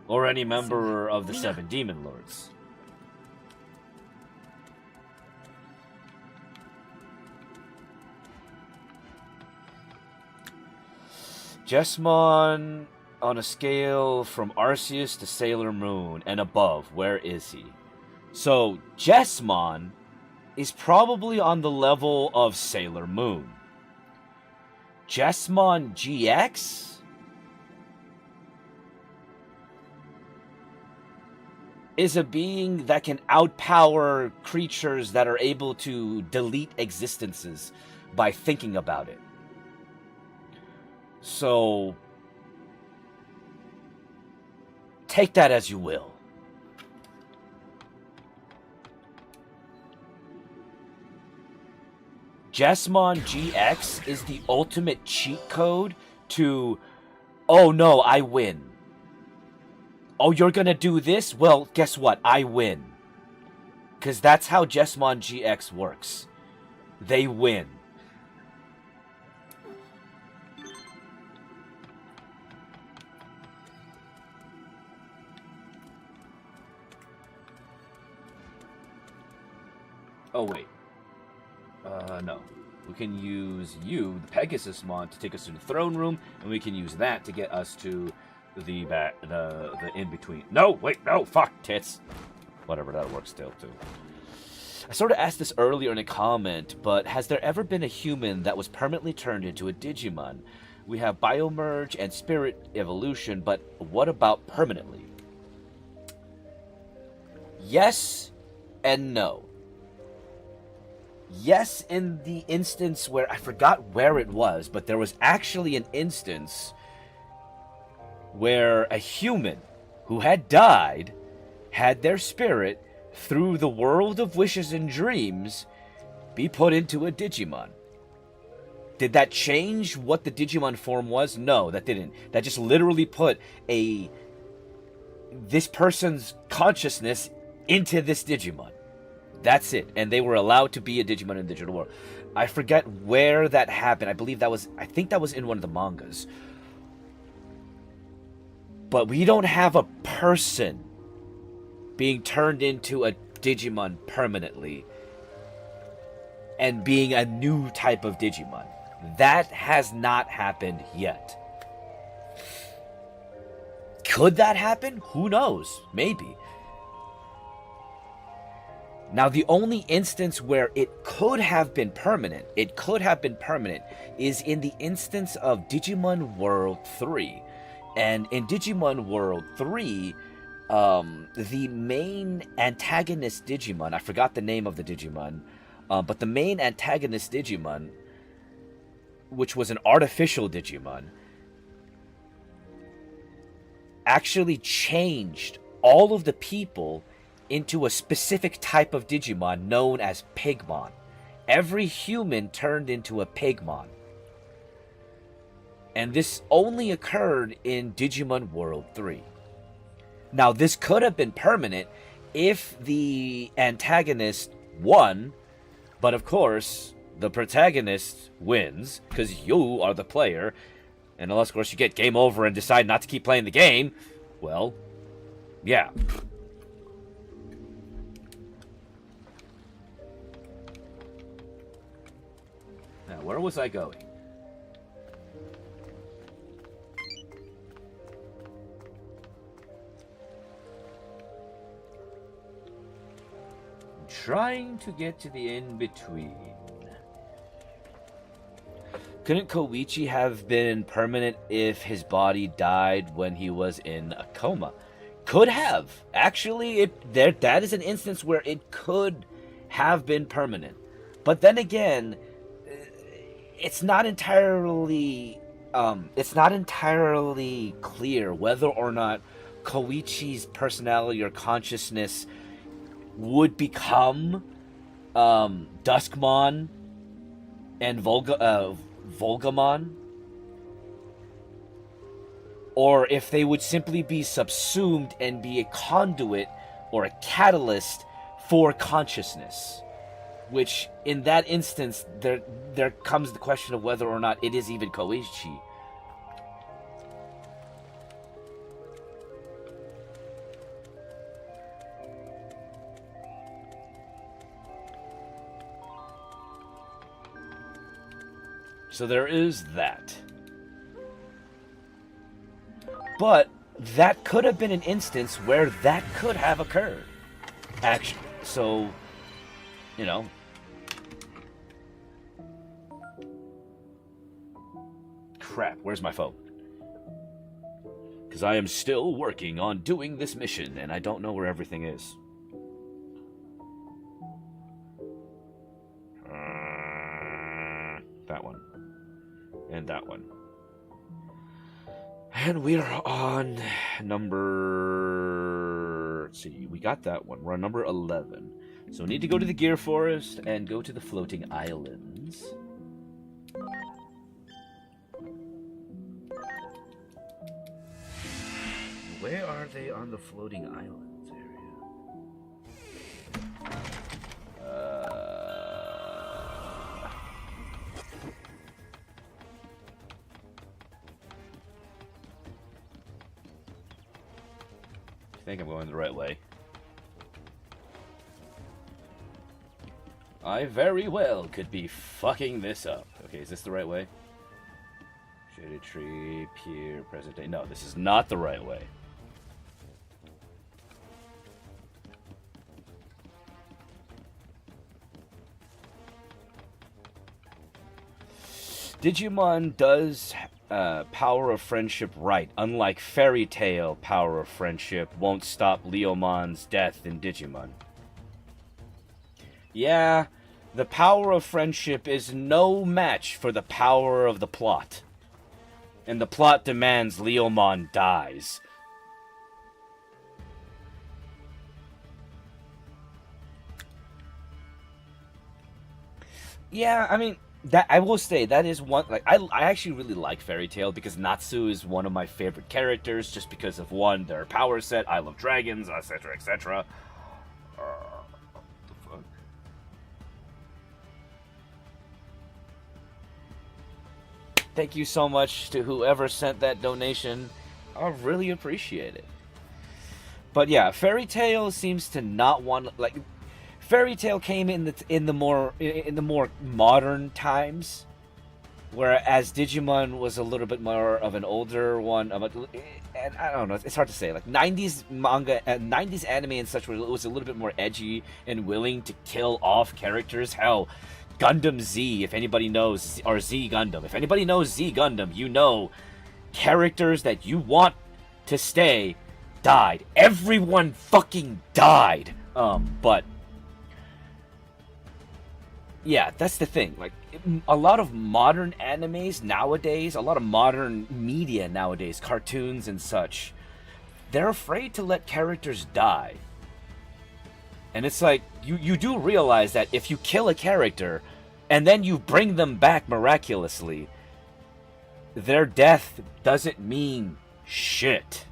Or any member of the Seven Demon Lords. Jesmon, on a scale from Arceus to Sailor Moon and above, where is he? So, Jesmon is probably on the level of Sailor Moon. Jesmon GX is a being that can outpower creatures that are able to delete existences by thinking about it. So, take that as you will. Jesmon GX is the ultimate cheat code to, oh no, I win. Oh, you're gonna do this? Well, guess what? I win. Because that's how Jesmon GX works. They win. Oh, wait. No. We can use you, the Pegasusmon, to take us to the throne room, and we can use that to get us to the in-between. No, wait, no, fuck, tits. Whatever, that works still, too. I sort of asked this earlier in a comment, but has there ever been a human that was permanently turned into a Digimon? We have Biomerge and Spirit Evolution, but what about permanently? Yes and no. Yes, in the instance where, I forgot where it was, but there was actually an instance where a human who had died had their spirit, through the world of wishes and dreams, be put into a Digimon. Did that change what the Digimon form was? No, that didn't. That just literally put this person's consciousness into this Digimon. That's it. And they were allowed to be a Digimon in the digital world. I forget where that happened. I think that was in one of the mangas. But we don't have a person being turned into a Digimon permanently and being a new type of Digimon. That has not happened yet. Could that happen? Who knows? Maybe. Now, the only instance where it could have been permanent, is in the instance of Digimon World 3. And in Digimon World 3, the main antagonist Digimon, I forgot the name of the Digimon, but the main antagonist Digimon, which was an artificial Digimon, actually changed all of the people into a specific type of Digimon known as Pigmon. Every human turned into a Pigmon. And this only occurred in Digimon World 3. Now, this could have been permanent if the antagonist won, but of course, the protagonist wins, because you are the player, and unless, of course, you get game over and decide not to keep playing the game, well, yeah. Now, where was I going? Trying to get to the in-between. Couldn't Koichi have been permanent if his body died when he was in a coma? Could have. Actually, that is an instance where it could have been permanent. But then again, it's not entirely clear whether or not Koichi's personality or consciousness would become Duskmon and Volgamon, or if they would simply be subsumed and be a conduit or a catalyst for consciousness. Which, in that instance, there comes the question of whether or not it is even Koichi. So there is that. But that could have been an instance where that could have occurred. Actually, so, you know. Crap, where's my phone? Because I am still working on doing this mission, and I don't know where everything is. That one. And that one. And we are on number... Let's see, we got that one. We're on number 11. So we need to go to the Gear Forest and go to the floating islands. Where are they on the floating islands area? I think I'm going the right way. I very well could be fucking this up. Okay, is this the right way? Shaded tree, pier, present day. No, this is not the right way. Digimon does Power of Friendship right, unlike Fairy Tail Power of Friendship won't stop Leomon's death in Digimon. Yeah, the Power of Friendship is no match for the power of the plot. And the plot demands Leomon dies. Yeah, I mean... That I will say that is one, like, I actually really like Fairy Tail because Natsu is one of my favorite characters just because of one, their power set, I love dragons, etc, etc. What the fuck? Thank you so much to whoever sent that donation. I really appreciate it. But yeah, Fairy Tail seems to not want, like, Fairy Tail came in the more modern times, whereas Digimon was a little bit more of an older one. And I don't know, it's hard to say. Like 90s manga and 90s anime and such was a little bit more edgy and willing to kill off characters. Hell, Gundam Z, if anybody knows, or Z Gundam, if anybody knows Z Gundam, you know characters that you want to stay died. Everyone fucking died. But yeah, that's the thing. Like, a lot of modern animes nowadays, a lot of modern media nowadays, cartoons and such, they're afraid to let characters die. And it's like, you do realize that if you kill a character, and then you bring them back miraculously, their death doesn't mean shit.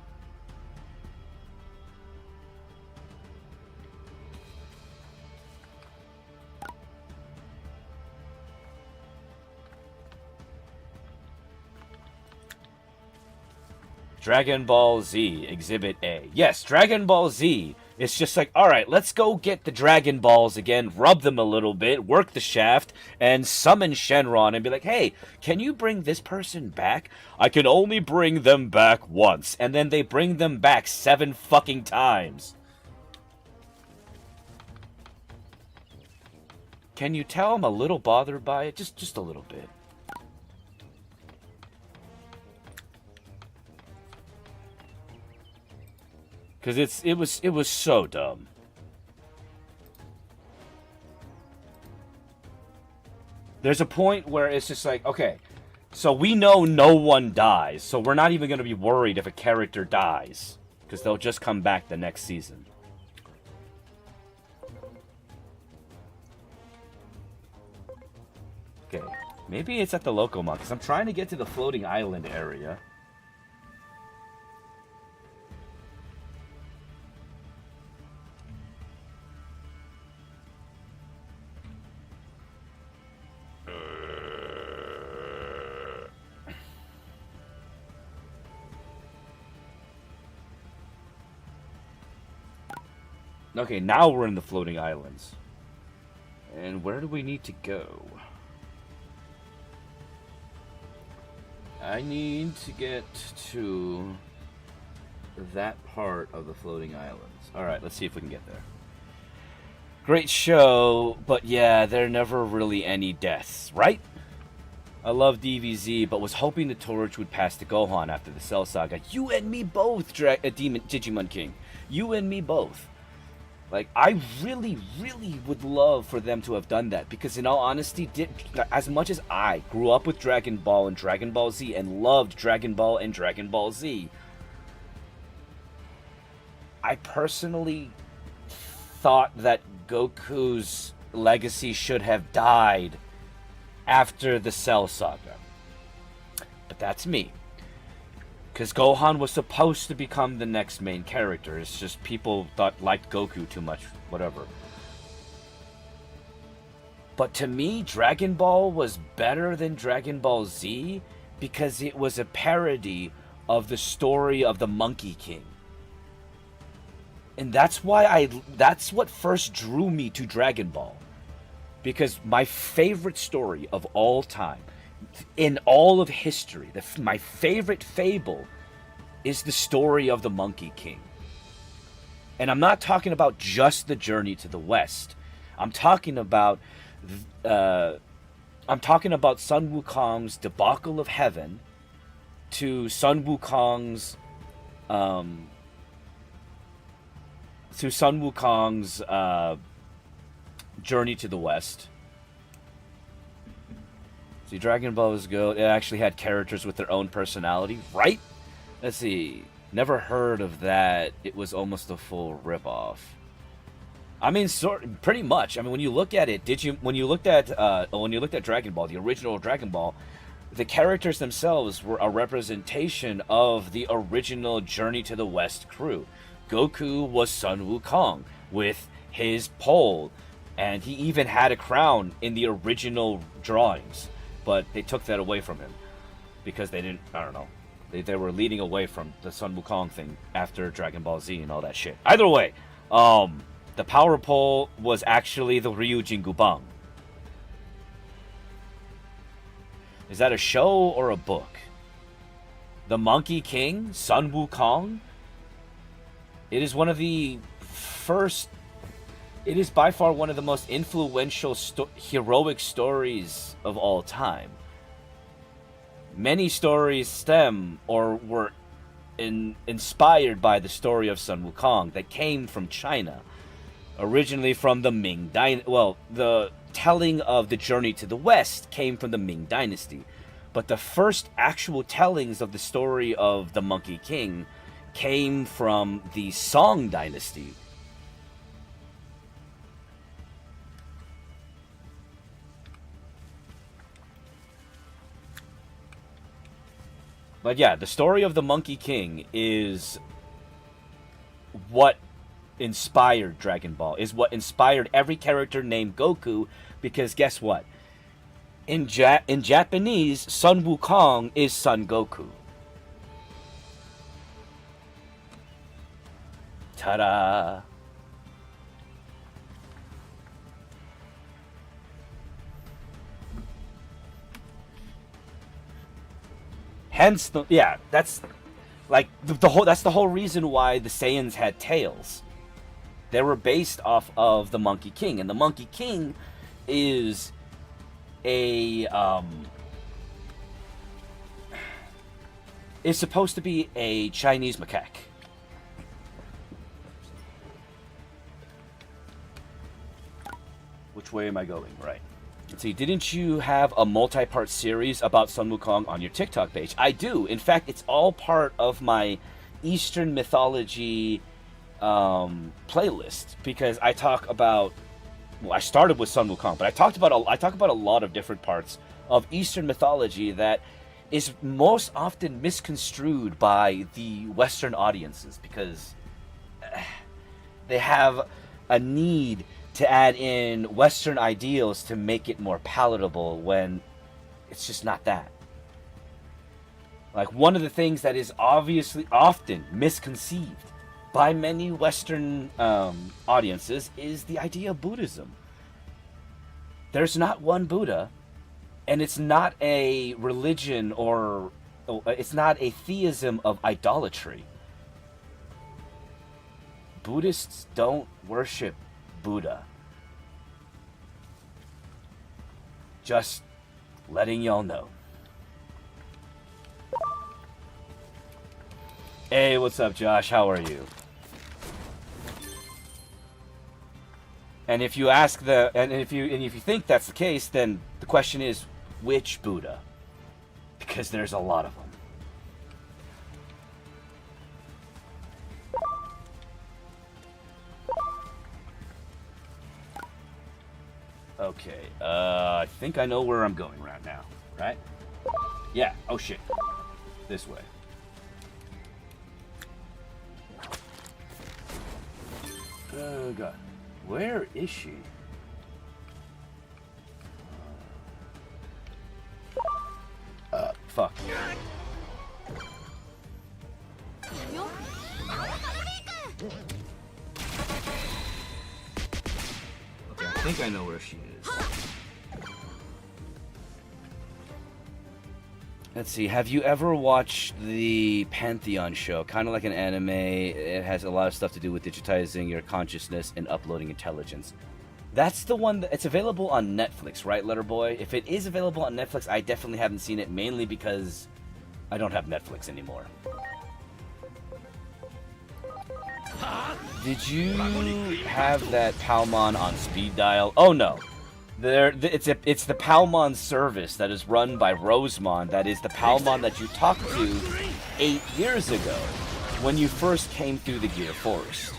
Dragon Ball Z, Exhibit A. Yes, Dragon Ball Z. It's just like, alright, let's go get the Dragon Balls again, rub them a little bit, work the shaft, and summon Shenron and be like, hey, can you bring this person back? I can only bring them back once. And then they bring them back 7 fucking times. Can you tell I'm a little bothered by it? Just a little bit. Because it was so dumb. There's a point where it's just like, okay, so we know no one dies, so we're not even going to be worried if a character dies, because they'll just come back the next season. Okay, maybe it's at the Locomon, because I'm trying to get to the floating island area. Okay, now we're in the floating islands. And where do we need to go? I need to get to that part of the floating islands. Alright, let's see if we can get there. Great show, but yeah, there are never really any deaths, right? I love DBZ, but was hoping the torch would pass to Gohan after the Cell Saga. You and me both, Digimon King. You and me both. Like, I really, really would love for them to have done that, because in all honesty, as much as I grew up with Dragon Ball and Dragon Ball Z and loved Dragon Ball and Dragon Ball Z, I personally thought that Goku's legacy should have died after the Cell Saga. But that's me. Because Gohan was supposed to become the next main character. It's just people liked Goku too much. Whatever. But to me, Dragon Ball was better than Dragon Ball Z because it was a parody of the story of the Monkey King. And that's why that's what first drew me to Dragon Ball. Because my favorite story of all time, in all of history, my favorite fable is the story of the Monkey King. And I'm not talking about just the journey to the West. I'm talking about Sun Wukong's debacle of heaven to Sun Wukong's journey to the West. See, Dragon Ball was good. It actually had characters with their own personality, right? Let's see. Never heard of that. It was almost a full ripoff. I mean, pretty much. I mean, when you look at it, when you looked at Dragon Ball, the original Dragon Ball, the characters themselves were a representation of the original Journey to the West crew. Goku was Sun Wukong with his pole, and he even had a crown in the original drawings. But they took that away from him because they didn't, I don't know, they were leading away from the Sun Wukong thing after Dragon Ball Z and all that shit. Either way, the power pole was actually the Ryujin Gubang. Is that a show or a book? The Monkey King, Sun Wukong. It is one of the first. It is by far one of the most influential heroic stories of all time. Many stories stem or were inspired by the story of Sun Wukong that came from China. Originally from the Ming Dynasty. Well, the telling of the Journey to the West came from the Ming Dynasty. But the first actual tellings of the story of the Monkey King came from the Song Dynasty. But yeah, the story of the Monkey King is what inspired Dragon Ball, is what inspired every character named Goku, because guess what? In Japanese, Sun Wukong is Son Goku. Ta-da! Hence, that's like that's the whole reason why the Saiyans had tails. They were based off of the Monkey King, and the Monkey King is is supposed to be a Chinese macaque. which way am I going? Right. Let's see, didn't you have a multi-part series about Sun Wukong on your TikTok page? I do. In fact, it's all part of my Eastern mythology playlist, because I talk about, well, I started with Sun Wukong, but I talk about a lot of different parts of Eastern mythology that is most often misconstrued by the Western audiences, because they have a need to add in Western ideals to make it more palatable when it's just not that. Like, one of the things that is obviously often misconceived by many Western audiences is the idea of Buddhism. There's not one Buddha, and it's not a religion, or it's not a theism of idolatry. Buddhists don't worship Buddha. Just letting y'all know. Hey, what's up, Josh? How are you? And if you ask if you think that's the case, then the question is, which Buddha? Because there's a lot of them. Okay, I think I know where I'm going right now, right? Yeah, oh shit. This way. Oh god. Where is she? Fuck. Okay, I think I know where she is. Let's see, have you ever watched the Pantheon show? Kind of like an anime. It has a lot of stuff to do with digitizing your consciousness and uploading intelligence. That's the one it's available on Netflix, right, Letterboy? If it is available on Netflix, I definitely haven't seen it, mainly because I don't have Netflix anymore. Did you have that Palmon on speed dial? Oh no. It's the Palmon service that is run by Rosemon. That is the Palmon that you talked to 8 years ago when you first came through the Gear Forest.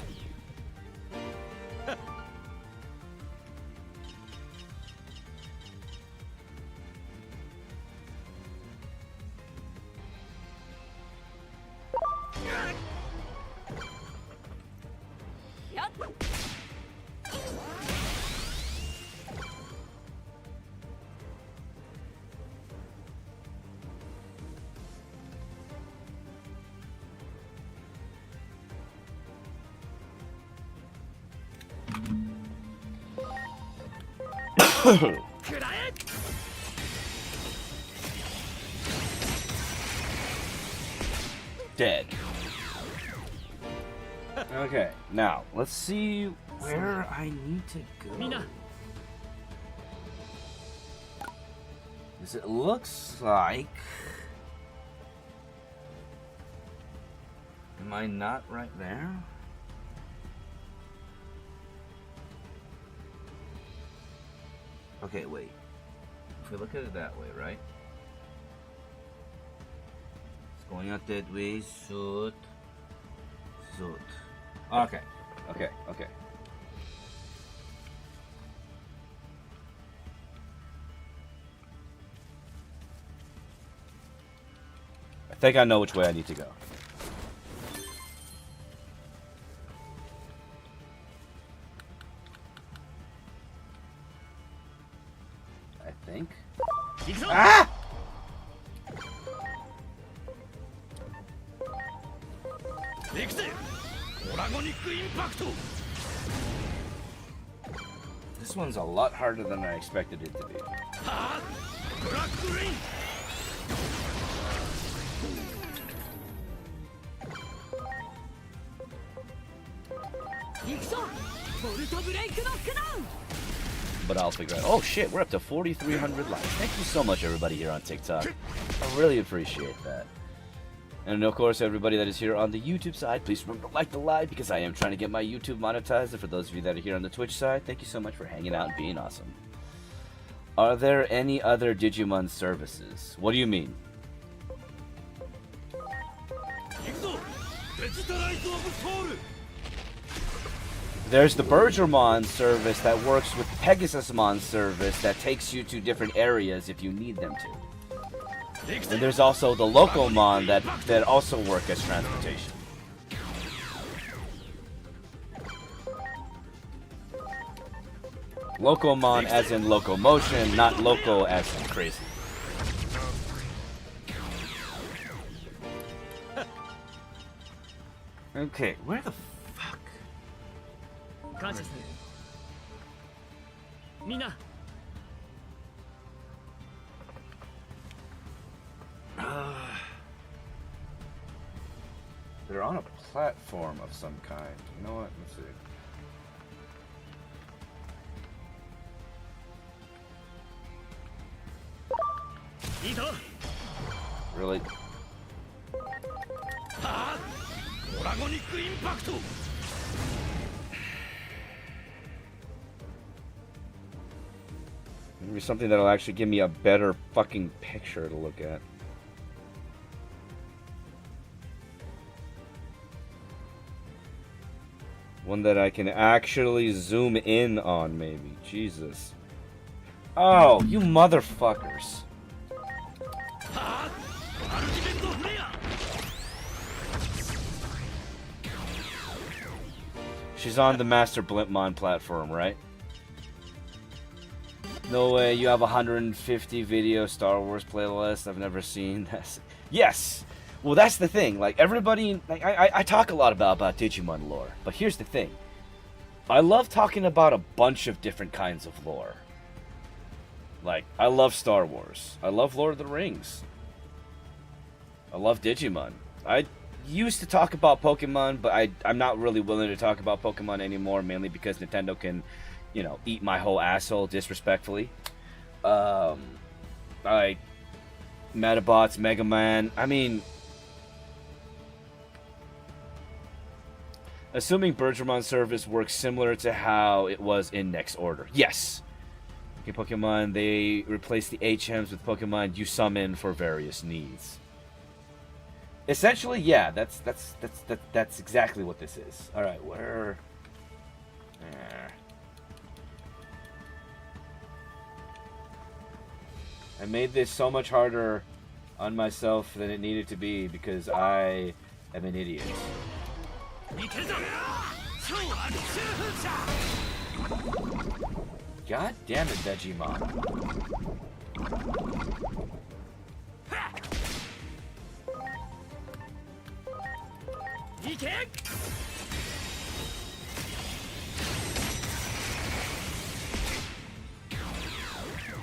Dead. Okay, now let's see where I need to go. Because it looks like, am I not right there? Okay, wait. If we look at it that way, right? It's going out that way. Shoot. Okay. I think I know which way I need to go. I think. Ah! This one's a lot harder than I expected it to be. But I'll figure out. Oh shit, we're up to 4,300 likes. Thank you so much, everybody here on TikTok. I really appreciate that. And of course, everybody that is here on the YouTube side, please remember to like the live because I am trying to get my YouTube monetized. And for those of you that are here on the Twitch side, thank you so much for hanging out and being awesome. Are there any other Digimon services? What do you mean? 行くぞデジタライズ・オブ・ソウル There's the Bergermon service that works with Pegasusmon service that takes you to different areas if you need them to. And there's also the Locomon that also work as transportation. Locomon as in locomotion, not loco as in crazy. Okay, where the fuck? 感謝するみんな They're on a platform of some kind. You know what? Let's see. Really? ドラゴニック・インパクト Maybe something that'll actually give me a better fucking picture to look at. One that I can actually zoom in on, maybe. Jesus. Oh, you motherfuckers. She's on the Master Blimpmon platform, right? No way, you have 150 video Star Wars playlist. I've never seen that. Yes! Well, that's the thing. Like, everybody... Like, I talk a lot about Digimon lore. But here's the thing. I love talking about a bunch of different kinds of lore. Like, I love Star Wars. I love Lord of the Rings. I love Digimon. I used to talk about Pokemon, but I'm not really willing to talk about Pokemon anymore, mainly because Nintendo can, you know, eat my whole asshole disrespectfully. Like, Metabots, Mega Man, I mean... Assuming Bergermon service works similar to how it was in Next Order. Yes! Okay, Pokemon, they replace the HMs with Pokemon you summon for various needs. Essentially, yeah, that's exactly what this is. Alright, where... I made this so much harder on myself than it needed to be because I am an idiot. God damn it, Vegemon.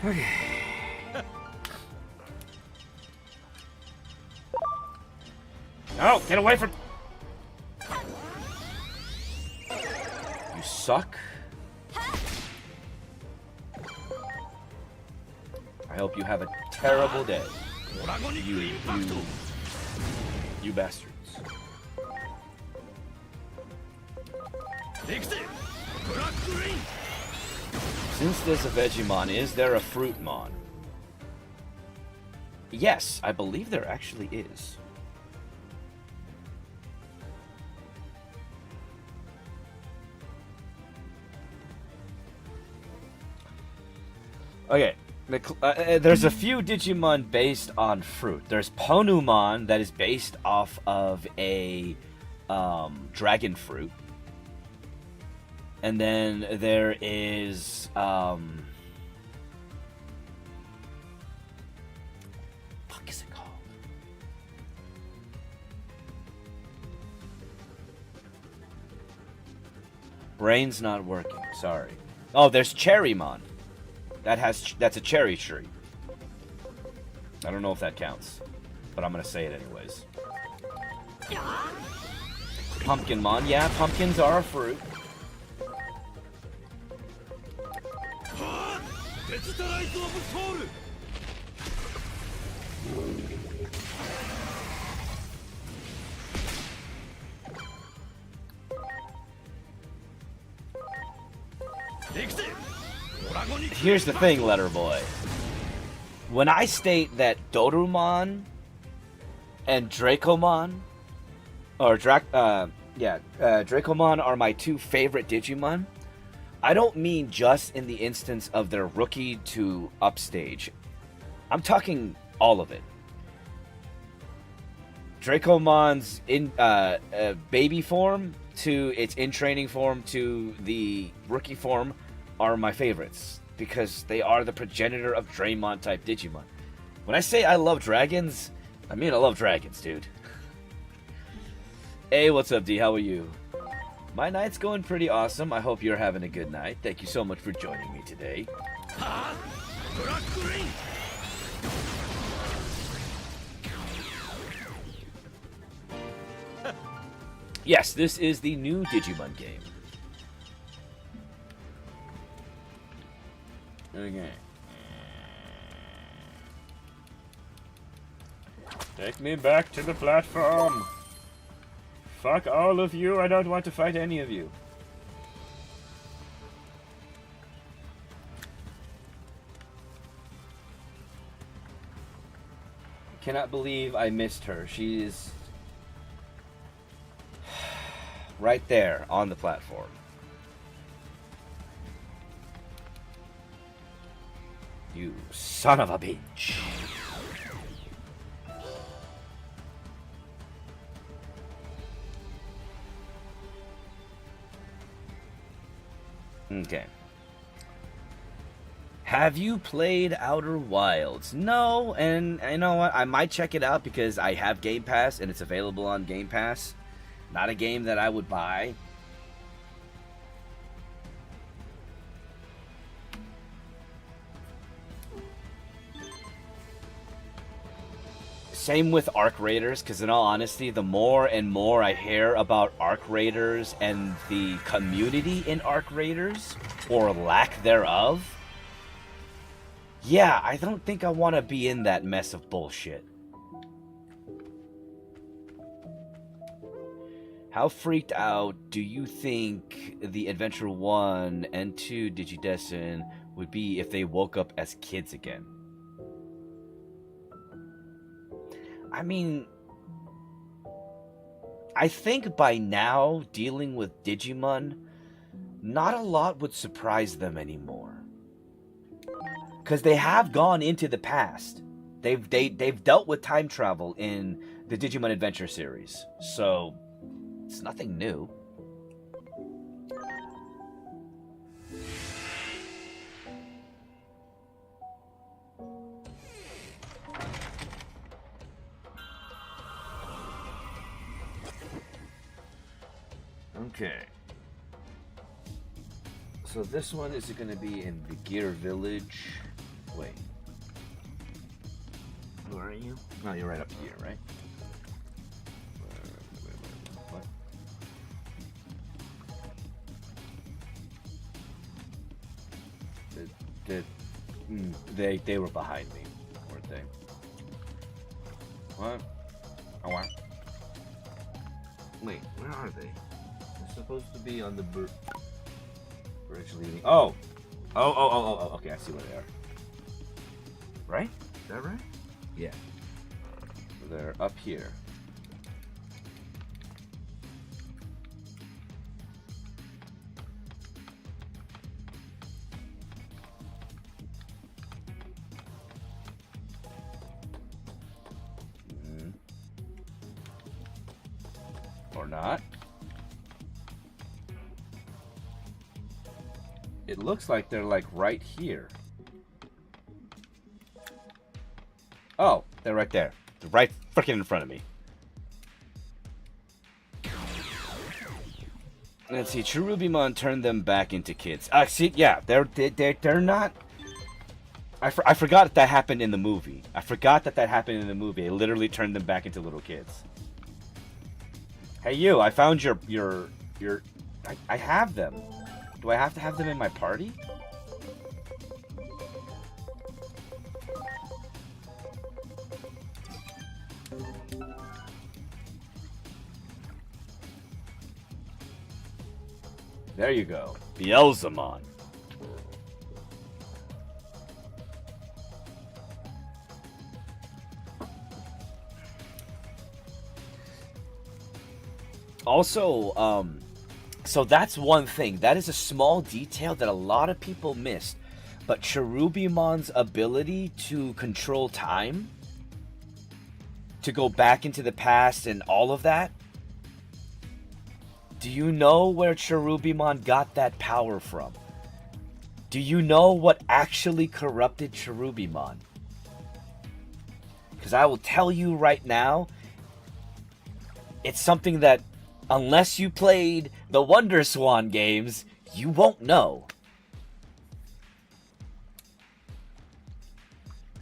Okay. No, get away from... You suck. I hope you have a terrible day. You bastards. Since there's a Vegemon, is there a Fruitmon? Yes, I believe there actually is. Okay, there's a few Digimon based on fruit. There's Ponumon that is based off of a dragon fruit. And then there is fuck is it called? Brain's not working, sorry. Oh, there's Cherrymon. That's a cherry tree. I don't know if that counts, but I'm gonna say it anyways. Pumpkinmon, yeah, pumpkins are a fruit. Soul! う Soul! っ Soul! う Soul! っ Soul! here's the thing, Letterboy. When I state that Dorumon and Dracomon, or Dracomon are my two favorite Digimon, I don't mean just in the instance of their rookie to upstage. I'm talking all of it. Dracomon's in baby form to its in training form to the rookie form are my favorites because they are the progenitor of Draymon type Digimon. When I say I love dragons, I mean I love dragons, dude. Hey, what's up, D? How are you? My night's going pretty awesome. I hope you're having a good night. Thank you so much for joining me today. はあブラックレイン Yes, this is the new Digimon game. Okay. Take me back to the platform. Fuck all of you. I don't want to fight any of you. Cannot believe I missed her. She's right there on the platform. You son of a bitch. Okay. Have you played Outer Wilds? No, and you know what? I might check it out because I have Game Pass and it's available on Game Pass. Not a game that I would buy. Same with Arc Raiders, because in all honesty, the more and more I hear about Arc Raiders and the community in Arc Raiders, or lack thereof, yeah, I don't think I want to be in that mess of bullshit. How freaked out do you think the Adventure 1 and 2 Digidestin would be if they woke up as kids again? I mean, I think by now, dealing with Digimon, not a lot would surprise them anymore. Because they have gone into the past. They've dealt with time travel in the Digimon Adventure series. So, it's nothing new. Okay. So this one is going to be in the Gear Village. Wait. Where are you? No, you're right up here, right? What? They were behind me, weren't they? What? Oh, what? Wait, where are they? They're supposed to be on the bridge leading. Oh, okay, I see where they are. Right? Is that right? Yeah. They're up here. Or not. It looks like they're like right here. Oh, they're right there. They're right freaking in front of me. Let's see. Cherubimon turned them back into kids. See, yeah, they're not. I forgot that happened in the movie. I forgot that happened in the movie. It literally turned them back into little kids. Hey, you! I found your. I have them. Do I have to have them in my party? There you go. Beelzemon. Also, so that's one thing. That is a small detail that a lot of people missed. But Cherubimon's ability to control time, to go back into the past and all of that, do you know where Cherubimon got that power from? Do you know what actually corrupted Cherubimon? Because I will tell you right now, it's something that, unless you played the Wonder Swan games, you won't know.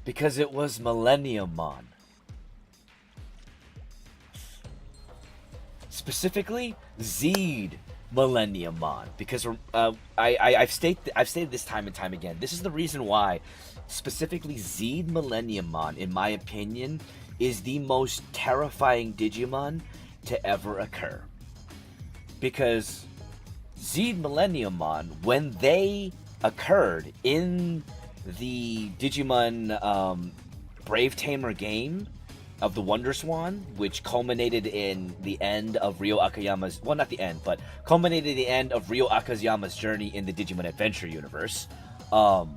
Because it was Millenniummon. Specifically, Zeed Millenniummon. Because I've stated this time and time again. This is the reason why, specifically Zeed Millenniummon, in my opinion, is the most terrifying Digimon to ever occur. Because Zeed Millenniummon, when they occurred in the Digimon Brave Tamer game of the Wonder Swan, which culminated in the end of Ryo Akayama's, well, not the end, but culminated in the end of Ryo Akayama's journey in the Digimon Adventure universe. Zeed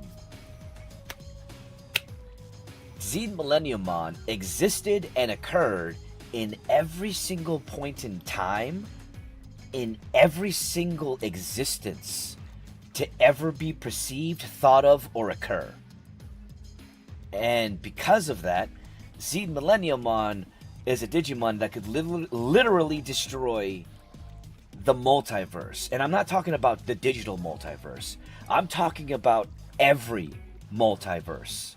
Millenniummon existed and occurred in every single point in time, in every single existence to ever be perceived, thought of, or occur. And because of that, Zeed Millenniummon is a Digimon that could literally destroy the multiverse. And I'm not talking about the digital multiverse. I'm talking about every multiverse.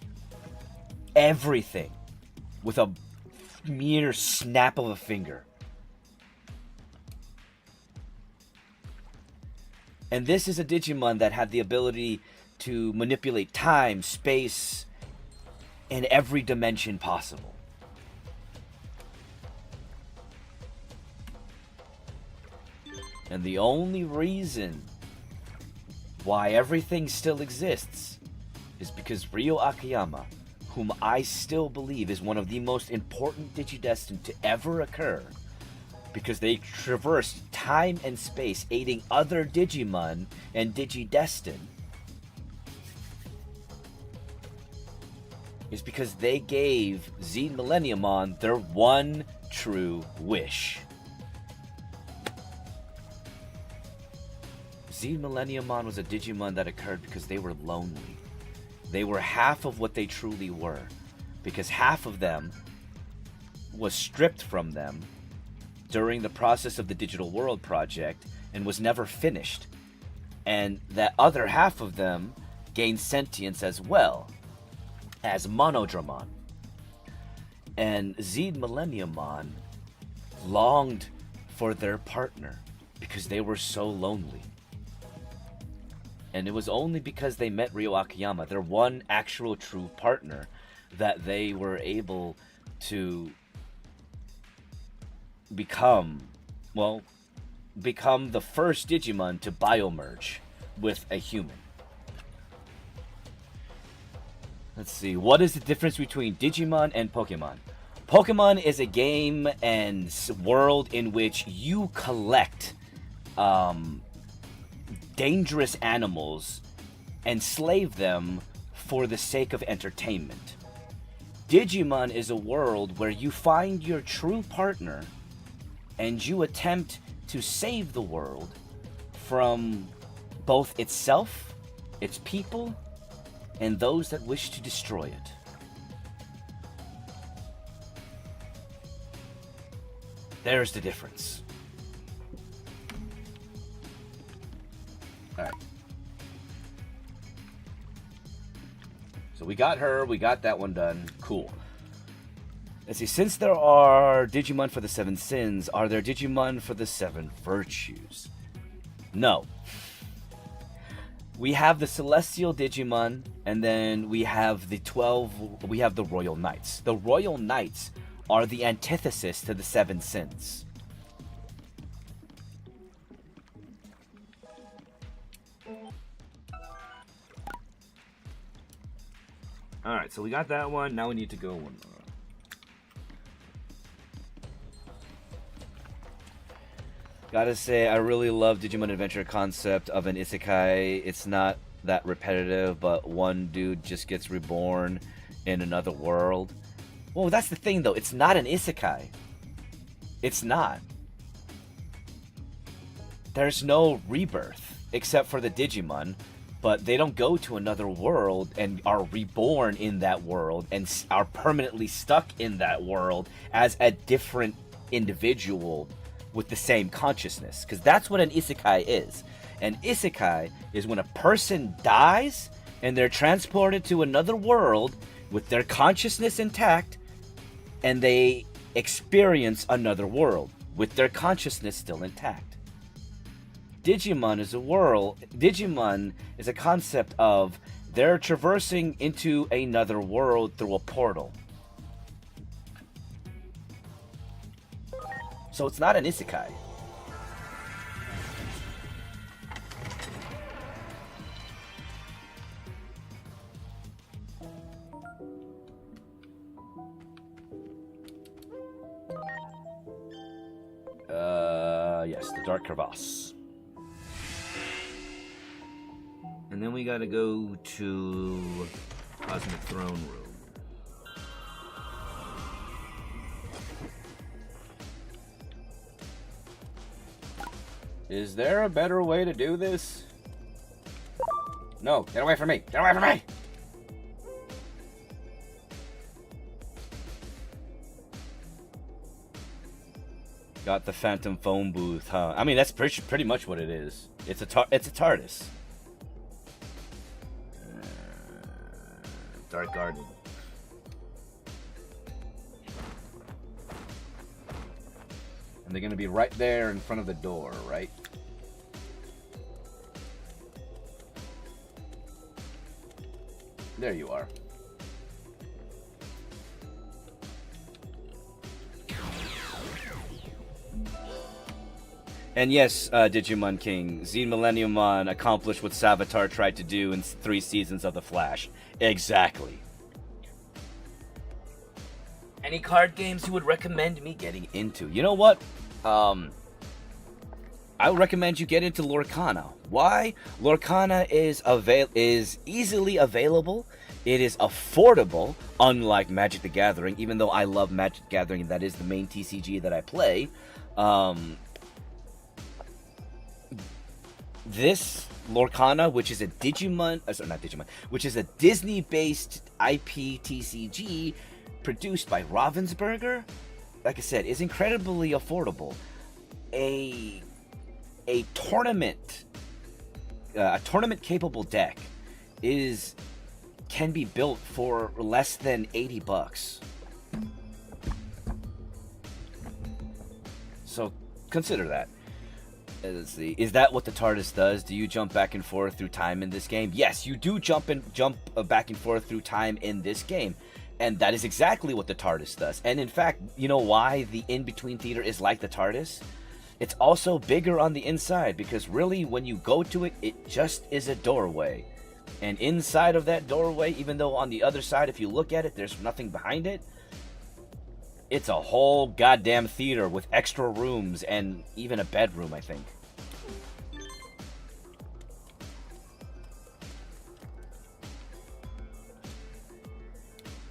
Everything. With a mere snap of a finger. And this is a Digimon that had the ability to manipulate time, space, in every dimension possible. And the only reason why everything still exists is because Ryo Akayama, whom I still believe is one of the most important Digidestined to ever occur, because they traversed time and space, aiding other Digimon and Digidestined, is because they gave Zeed Millenniummon their one true wish. Zeed Millenniummon was a Digimon that occurred because they were lonely. They were half of what they truly were, because half of them was stripped from them during the process of the Digital World project and was never finished. And that other half of them gained sentience as well as Monodramon. And Zeed Millenniummon longed for their partner because they were so lonely. And it was only because they met Ryo Akayama, their one actual true partner, that they were able to become the first Digimon to biomerge with a human. Let's see, what is the difference between Digimon and Pokemon? Pokemon is a game and world in which you collect dangerous animals and slave them for the sake of entertainment. Digimon is a world where you find your true partner and you attempt to save the world from both itself, its people, and those that wish to destroy it. There's the difference. Alright. So we got her, we got that one done. Cool. Let's see, since there are Digimon for the 7 sins, are there Digimon for the 7 virtues? No. We have the Celestial Digimon, and then we have the Royal Knights. The Royal Knights are the antithesis to the 7 sins. Alright, so we got that one. Now we need to go one more. Gotta say, I really love Digimon Adventure concept of an isekai. It's not that repetitive, but one dude just gets reborn in another world. Well, that's the thing, though. It's not an isekai. It's not. There's no rebirth, except for the Digimon, but they don't go to another world and are reborn in that world and are permanently stuck in that world as a different individual with the same consciousness, because that's what an isekai is. An isekai is when a person dies and they're transported to another world with their consciousness intact, and they experience another world with their consciousness still intact. Digimon is a concept of they're traversing into another world through a portal. So it's not an isekai. Yes, the Dark Crevasse. And then we gotta go to Cosmic Throne Room. Is there a better way to do this? No, get away from me! Get away from me! Got the Phantom Phone booth, huh? I mean, that's pretty much what it is. It's a TARDIS. Dark Garden. And they're gonna be right there in front of the door, right? There you are. And yes, Digimon King, Z Millenniummon accomplished what Savitar tried to do in 3 seasons of The Flash. Exactly. Any card games you would recommend me getting into? You know what? I would recommend you get into Lorcana. Why? Lorcana is easily available. It is affordable, unlike Magic the Gathering, even though I love Magic the Gathering, that is the main TCG that I play. This Lorcana, which is a which is a Disney-based IP TCG produced by Ravensburger, like I said, is incredibly affordable. A tournament capable deck can be built for less than $80. So consider that. Let's see. Is that what the TARDIS does? Do you jump back and forth through time in this game? Yes, you do jump back and forth through time in this game. And that is exactly what the TARDIS does. And in fact, you know why the in-between theater is like the TARDIS? It's also bigger on the inside, because really when you go to it, it just is a doorway. And inside of that doorway, even though on the other side, if you look at it, there's nothing behind it, it's a whole goddamn theater with extra rooms and even a bedroom, I think.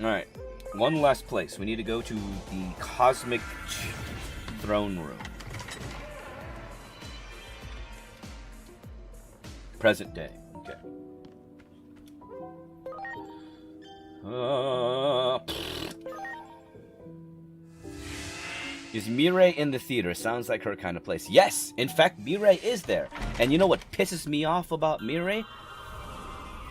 Alright, one last place. We need to go to the Cosmic Throne Room. Present day. Okay. Is Mirai in the theater? Sounds like her kind of place. Yes! In fact, Mirai is there. And you know what pisses me off about Mirai?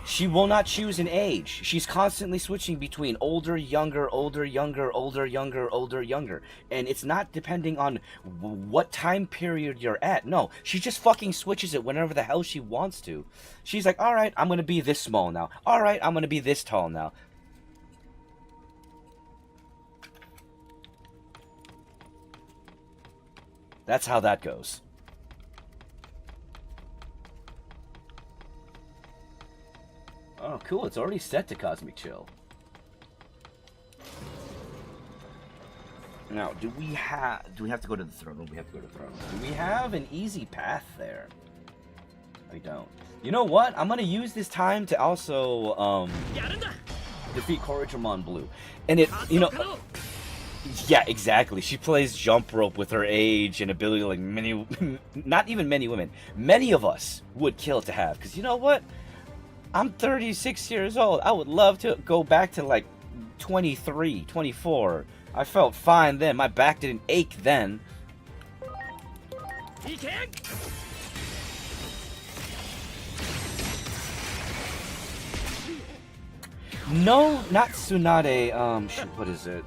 She will not choose an age. She's constantly switching between older, younger, older, younger, older, younger, older, younger. And it's not depending on what time period you're at. No, she just fucking switches it whenever the hell she wants to. She's like, alright, I'm gonna be this small now. Alright, I'm gonna be this tall now. That's how that goes. Oh, cool. It's already set to Cosmic Chill. Now, do we have to go to the throne room? We have to go to the throne room. Do we have an easy path there? I don't. You know what? I'm gonna use this time to also defeat Korojimon Blue. And it, you know, yeah, exactly. She plays jump rope with her age and ability like many, not even many women, many of us would kill to have. Because you know what? I'm 36 years old. I would love to go back to like 23, 24. I felt fine then. My back didn't ache then. No, not Tsunade. Shit, what is it?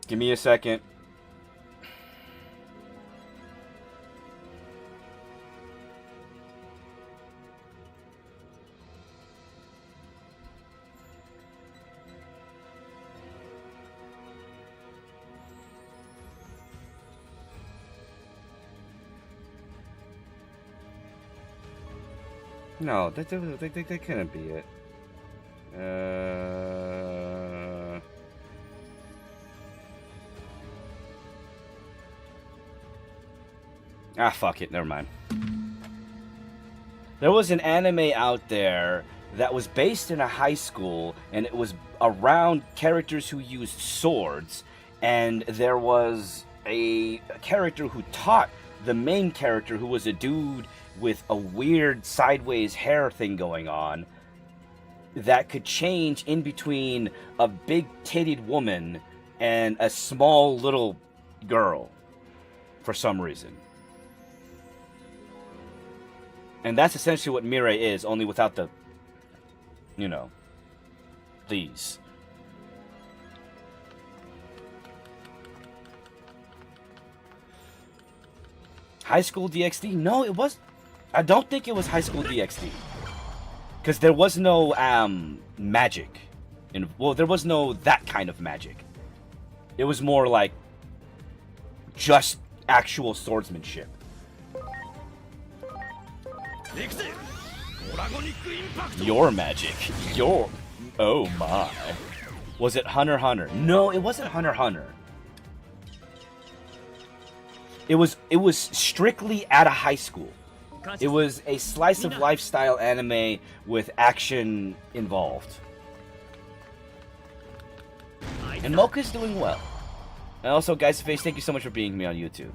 Give me a second. No, that couldn't be it. Ah, fuck it. Never mind. There was an anime out there that was based in a high school, and it was around characters who used swords, and there was a character who taught the main character, who was a dude with a weird sideways hair thing going on, that could change in between a big-titted woman and a small little girl for some reason. And that's essentially what Mirai is, only without the, you know, these. High School DxD? No, it was... I don't think it was High School DxD. Because there was no, magic. Well, there was no that kind of magic. It was more like just actual swordsmanship. Your magic. Your... Oh my. Was it Hunter x Hunter? No, it wasn't Hunter x Hunter. It was strictly at a high school. It was a slice of lifestyle anime with action involved. And Mocha's doing well. And also, Guys Face, thank you so much for being me on YouTube.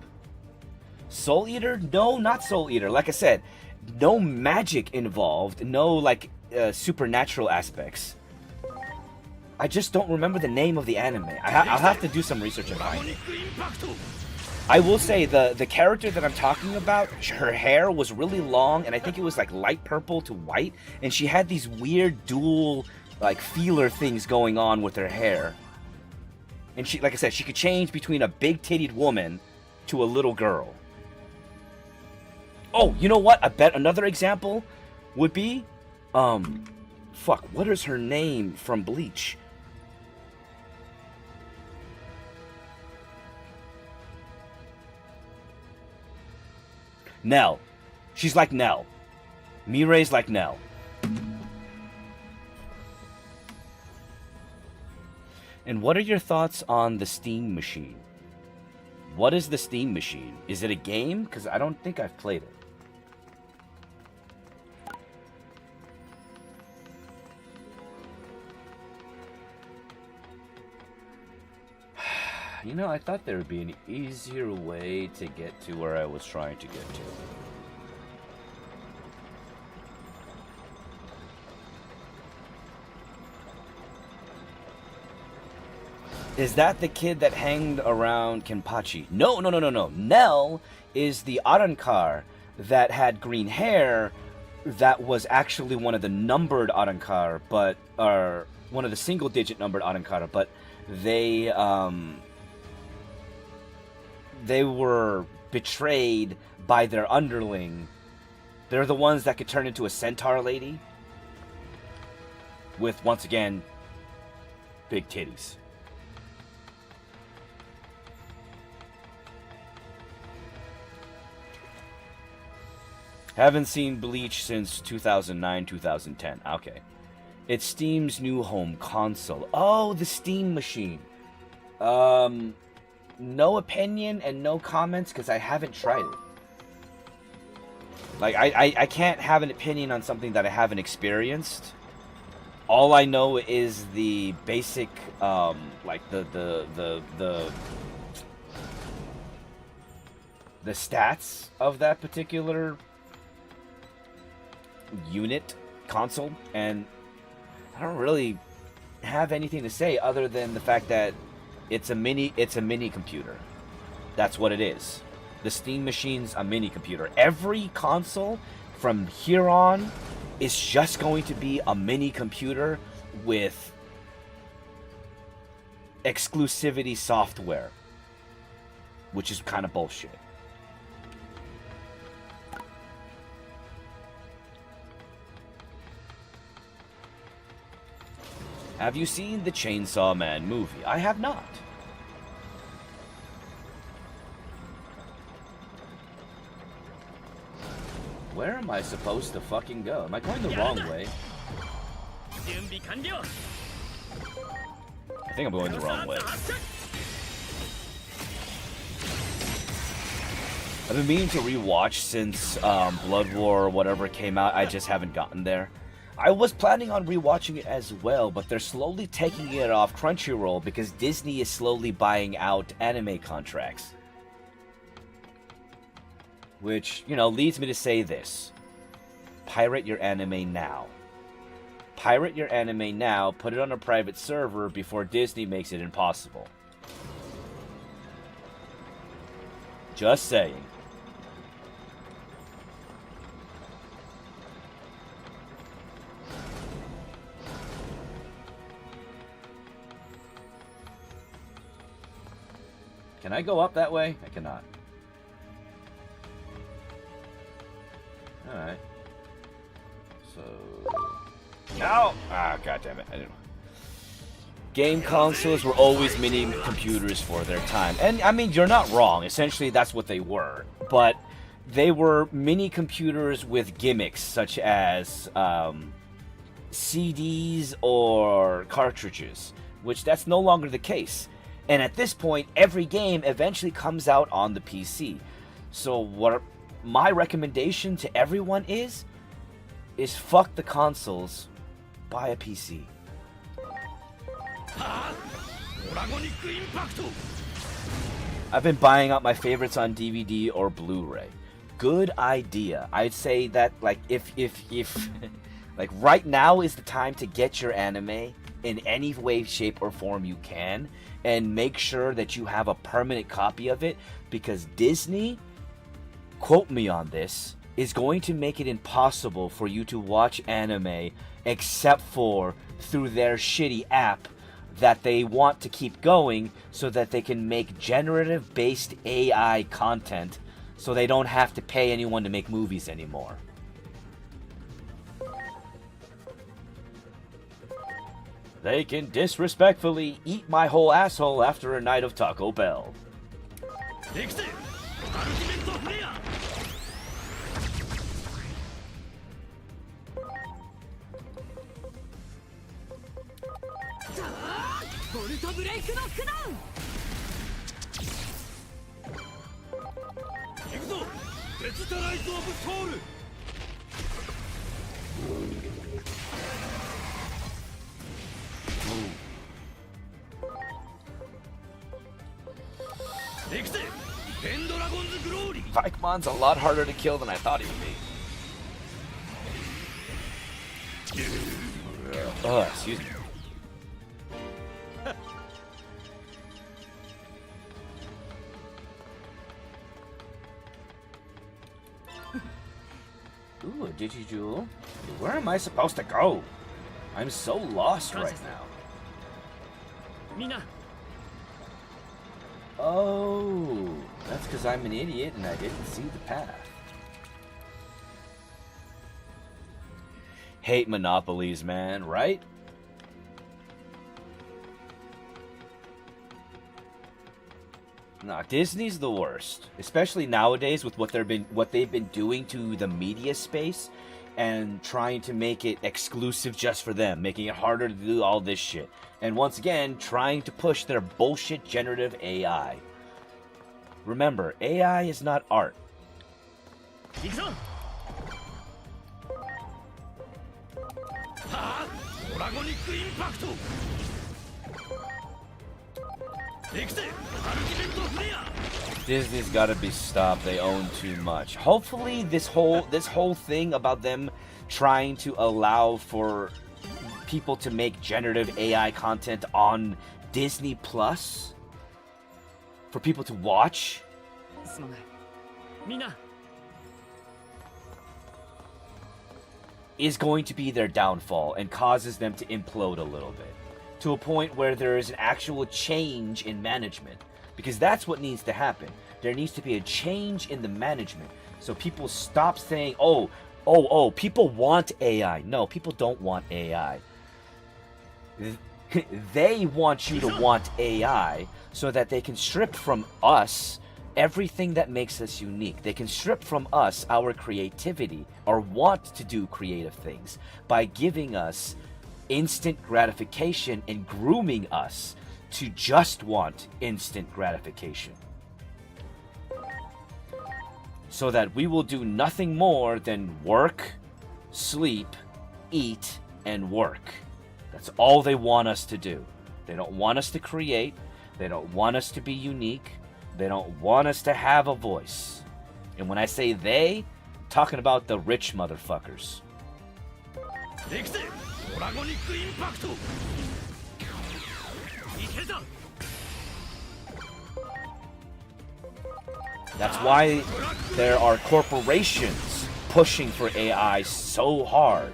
Soul Eater? No, not Soul Eater. Like I said, no magic involved. No, like, supernatural aspects. I just don't remember the name of the anime. I'll have to do some research and find it. I will say, the character that I'm talking about, her hair was really long, and I think it was like light purple to white, and she had these weird dual, like, feeler things going on with her hair. And she, like I said, she could change between a big-titted woman to a little girl. Oh, you know what? I bet another example would be, fuck, what is her name from Bleach? Nell. She's like Nell. Mirai's like Nell. And what are your thoughts on the Steam Machine? What is the Steam Machine? Is it a game? Because I don't think I've played it. You know, I thought there would be an easier way to get to where I was trying to get to. Is that the kid that hanged around Kenpachi? No. Nell is the Arrancar that had green hair that was actually one of the numbered Arrancar, but, or one of the single-digit numbered Arrancar, but they were betrayed by their underling. They're the ones that could turn into a centaur lady with, once again, big titties. Haven't seen Bleach since 2009, 2010. Okay. It's Steam's new home console. Oh, the Steam machine. No opinion and no comments because I haven't tried it. Like, I can't have an opinion on something that I haven't experienced. All I know is the basic, like the stats of that particular unit console, and I don't really have anything to say other than the fact that it's a mini computer. That's what it is. The Steam machine's a mini computer. Every console from here on is just going to be a mini computer with exclusivity software, which is kind of bullshit. Have you seen the Chainsaw Man movie? I have not. Where am I supposed to fucking go? Am I going the wrong way? I think I'm going the wrong way. I've been meaning to rewatch since Blood War or whatever came out. I just haven't gotten there. I was planning on rewatching it as well, but they're slowly taking it off Crunchyroll because Disney is slowly buying out anime contracts. Which, you know, leads me to say this. Pirate your anime now. Pirate your anime now, put it on a private server before Disney makes it impossible. Just saying. Can I go up that way? I cannot. Alright. So... No! Ah, goddammit. I didn't... Game consoles were always mini computers for their time. And, I mean, you're not wrong. Essentially, that's what they were. But they were mini computers with gimmicks, such as CDs or cartridges. Which, that's no longer the case. And at this point, every game eventually comes out on the PC. So what my recommendation to everyone is fuck the consoles, buy a PC. I've been buying out my favorites on DVD or Blu-ray. Good idea. I'd say that, like, if like, right now is the time to get your anime in any way, shape, or form you can, and make sure that you have a permanent copy of it, because Disney, quote me on this, is going to make it impossible for you to watch anime except for through their shitty app that they want to keep going so that they can make generative-based AI content so they don't have to pay anyone to make movies anymore. They can disrespectfully eat my whole asshole after a night of Taco Bell. Vikmon's a lot harder to kill than I thought he would be. Oh, excuse me. Ooh, a Digijewel. Where am I supposed to go? I'm so lost right now. Oh, that's because I'm an idiot and I didn't see the path. Hate monopolies, man, right? Nah, Disney's the worst, especially nowadays with what they've been doing to the media space, and trying to make it exclusive just for them, making it harder to do all this shit, and once again trying to push their bullshit generative AI. Remember, AI is not art. 行くぞはあドラゴニックインパクト行くぜアルティメットフレア Disney's got to be stopped. They own too much. Hopefully, this whole thing about them trying to allow for people to make generative AI content on Disney Plus for people to watch すまないみんな is going to be their downfall and causes them to implode a little bit to a point where there is an actual change in management. Because that's what needs to happen. There needs to be a change in the management. So people stop saying, oh, people want AI. No, people don't want AI. They want you to want AI so that they can strip from us everything that makes us unique. They can strip from us our creativity or want to do creative things by giving us instant gratification and grooming us to just want instant gratification. So that we will do nothing more than work, sleep, eat, and work. That's all they want us to do. They don't want us to create. They don't want us to be unique. They don't want us to have a voice. And when I say they, I'm talking about the rich motherfuckers. 行くぜドラゴニックインパクトいけるぞ That's why there are corporations pushing for AI so hard.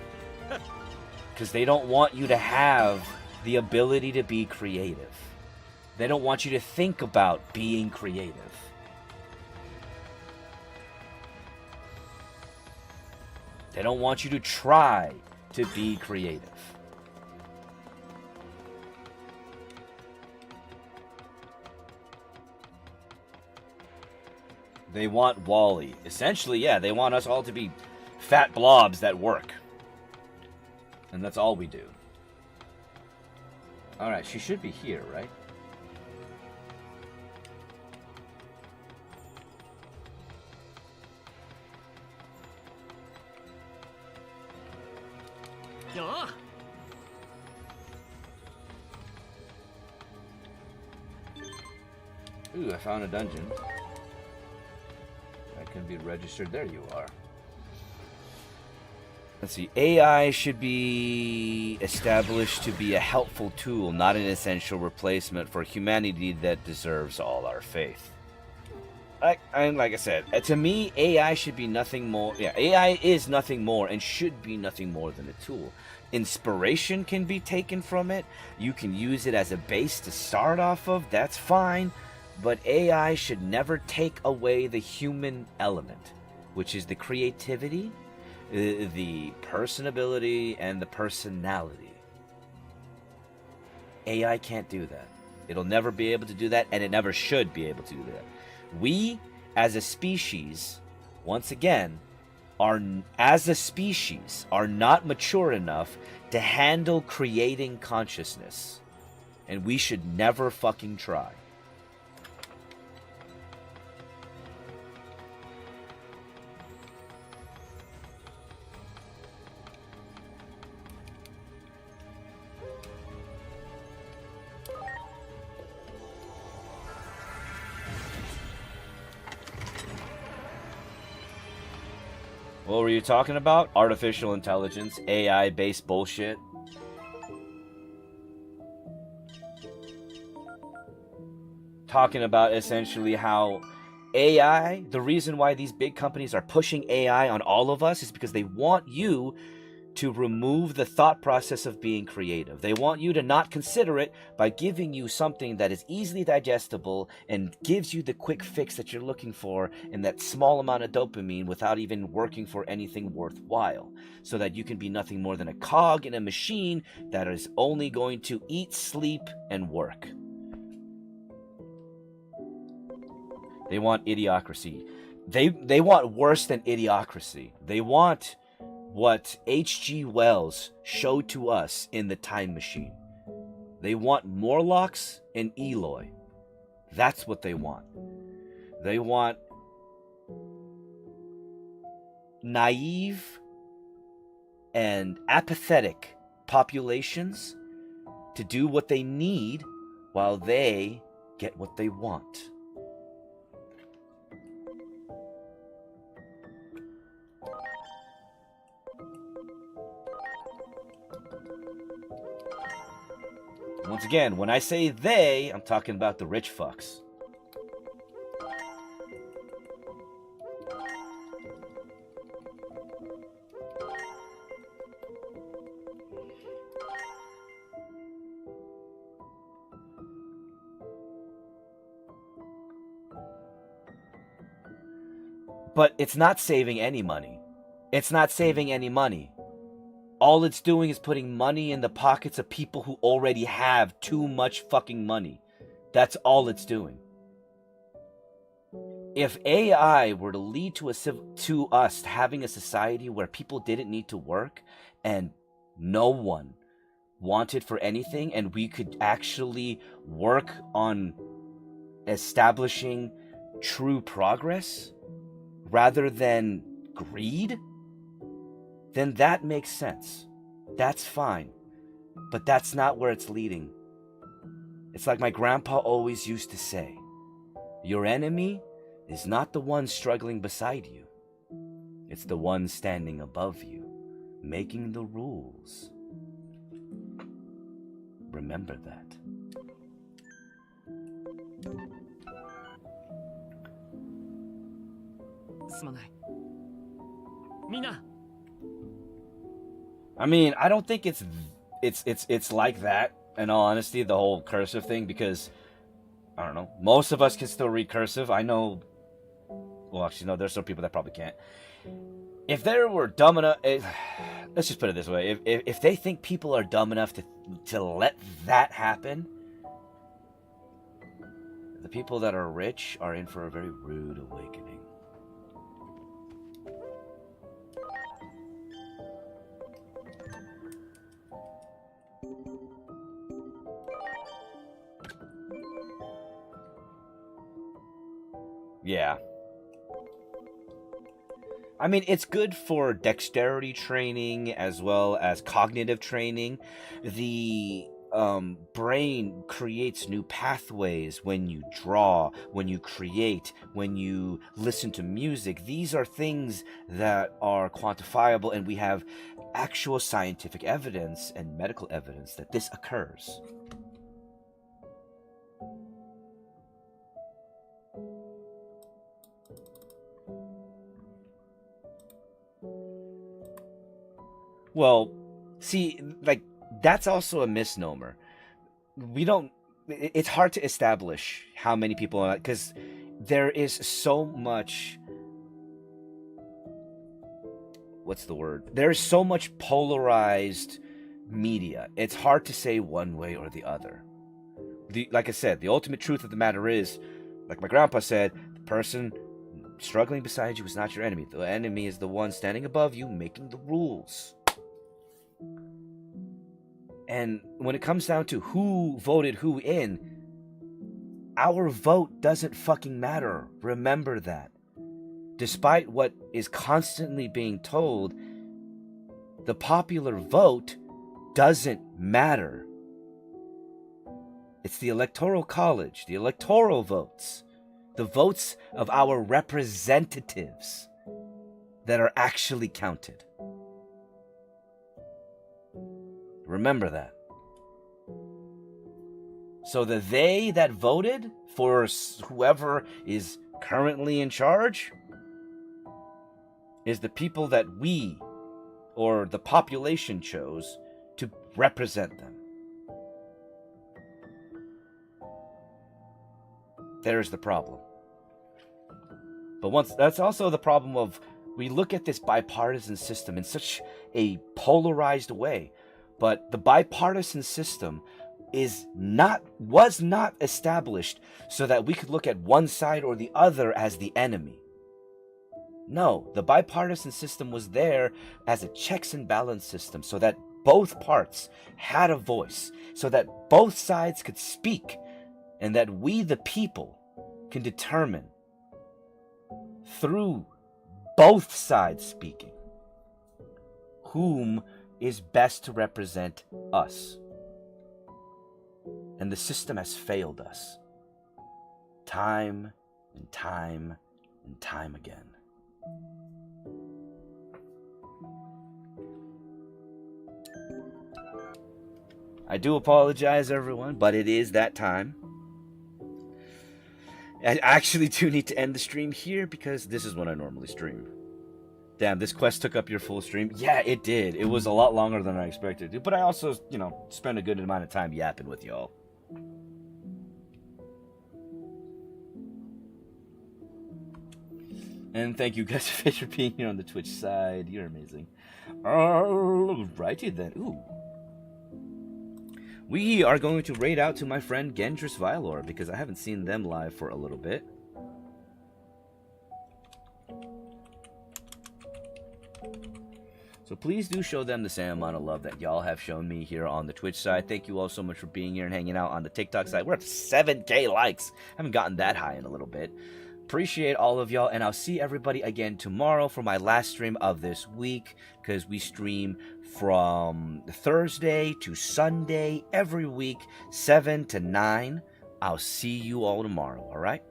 Because they don't want you to have the ability to be creative. They don't want you to think about being creative. They don't want you to try to be creative. They want Wall-E. Essentially, yeah, they want us all to be fat blobs that work. And that's all we do. Alright, she should be here, right? Yeah. Ooh, I found a dungeon. That can be registered. There you are. Let's see. AI should be established to be a helpful tool, not an essential replacement for humanity that deserves all our faith. Like I said, to me, AI should be nothing more. Yeah, AI is nothing more and should be nothing more than a tool. Inspiration can be taken from it. You can use it as a base to start off of. That's fine. But AI should never take away the human element, which is the creativity, the personability, and the personality. AI can't do that. It'll never be able to do that, and it never should be able to do that. We, as a species, once again, are not mature enough to handle creating consciousness. And we should never fucking try. What were you talking about? Artificial intelligence, AI-based bullshit. Talking about essentially how AI, the reason why these big companies are pushing AI on all of us is because they want you to remove the thought process of being creative. They want you to not consider it by giving you something that is easily digestible and gives you the quick fix that you're looking for in that small amount of dopamine without even working for anything worthwhile, so that you can be nothing more than a cog in a machine that is only going to eat, sleep, and work. They want idiocracy. They want worse than idiocracy. They want what H.G. Wells showed to us in The Time Machine. They want Morlocks and Eloy. That's what they want. They want naive and apathetic populations to do what they need while they get what they want. Once again, when I say they, I'm talking about the rich fucks. But it's not saving any money. It's not saving any money. All it's doing is putting money in the pockets of people who already have too much fucking money. That's all it's doing. If AI were to lead to us having a society where people didn't need to work and no one wanted for anything, and we could actually work on establishing true progress rather than greed, then that makes sense. That's fine. But that's not where it's leading. It's like my grandpa always used to say, your enemy is not the one struggling beside you. It's the one standing above you, making the rules. Remember that. I mean, I don't think it's like that, in all honesty, the whole cursive thing, because, I don't know, most of us can still read cursive. I know, well, actually, no, there's some people that probably can't. If they were dumb enough, let's just put it this way, if they think people are dumb enough to let that happen, the people that are rich are in for a very rude awakening. Yeah. I mean, it's good for dexterity training as well as cognitive training. The brain creates new pathways when you draw, when you create, when you listen to music. These are things that are quantifiable, and we have actual scientific evidence and medical evidence that this occurs. Well, see, like, that's also a misnomer. It's hard to establish how many people are, because there is so much, what's the word? There's so much polarized media. It's hard to say one way or the other. Like I said, the ultimate truth of the matter is, like my grandpa said, the person struggling beside you is not your enemy. The enemy is the one standing above you making the rules. And when it comes down to who voted who in, our vote doesn't fucking matter. Remember that. Despite what is constantly being told, the popular vote doesn't matter. It's the Electoral College, the electoral votes, the votes of our representatives that are actually counted. Remember that. So the they that voted for whoever is currently in charge is the people that we, or the population, chose to represent them. There's the problem. But that's also the problem of, we look at this bipartisan system in such a polarized way. But the bipartisan system was not established so that we could look at one side or the other as the enemy. No, the bipartisan system was there as a checks and balance system so that both parts had a voice, so that both sides could speak, and that we, the people, can determine through both sides speaking whom is best to represent us. And the system has failed us time and time and time again. I do apologize, everyone, but it is that time. I actually do need to end the stream here because this is when I normally stream. Damn, this quest took up your full stream. Yeah, it did. It was a lot longer than I expected to, but I also, spent a good amount of time yapping with y'all. And thank you guys for being here on the Twitch side. You're amazing. Alrighty then. Ooh. We are going to raid out to my friend Gendris Vylor because I haven't seen them live for a little bit. So please do show them the same amount of love that y'all have shown me here on the Twitch side. Thank you all so much for being here and hanging out on the TikTok side. We're up to 7K likes. Haven't gotten that high in a little bit. Appreciate all of y'all, and I'll see everybody again tomorrow for my last stream of this week, because we stream from Thursday to Sunday every week, 7 to 9. I'll see you all tomorrow, all right?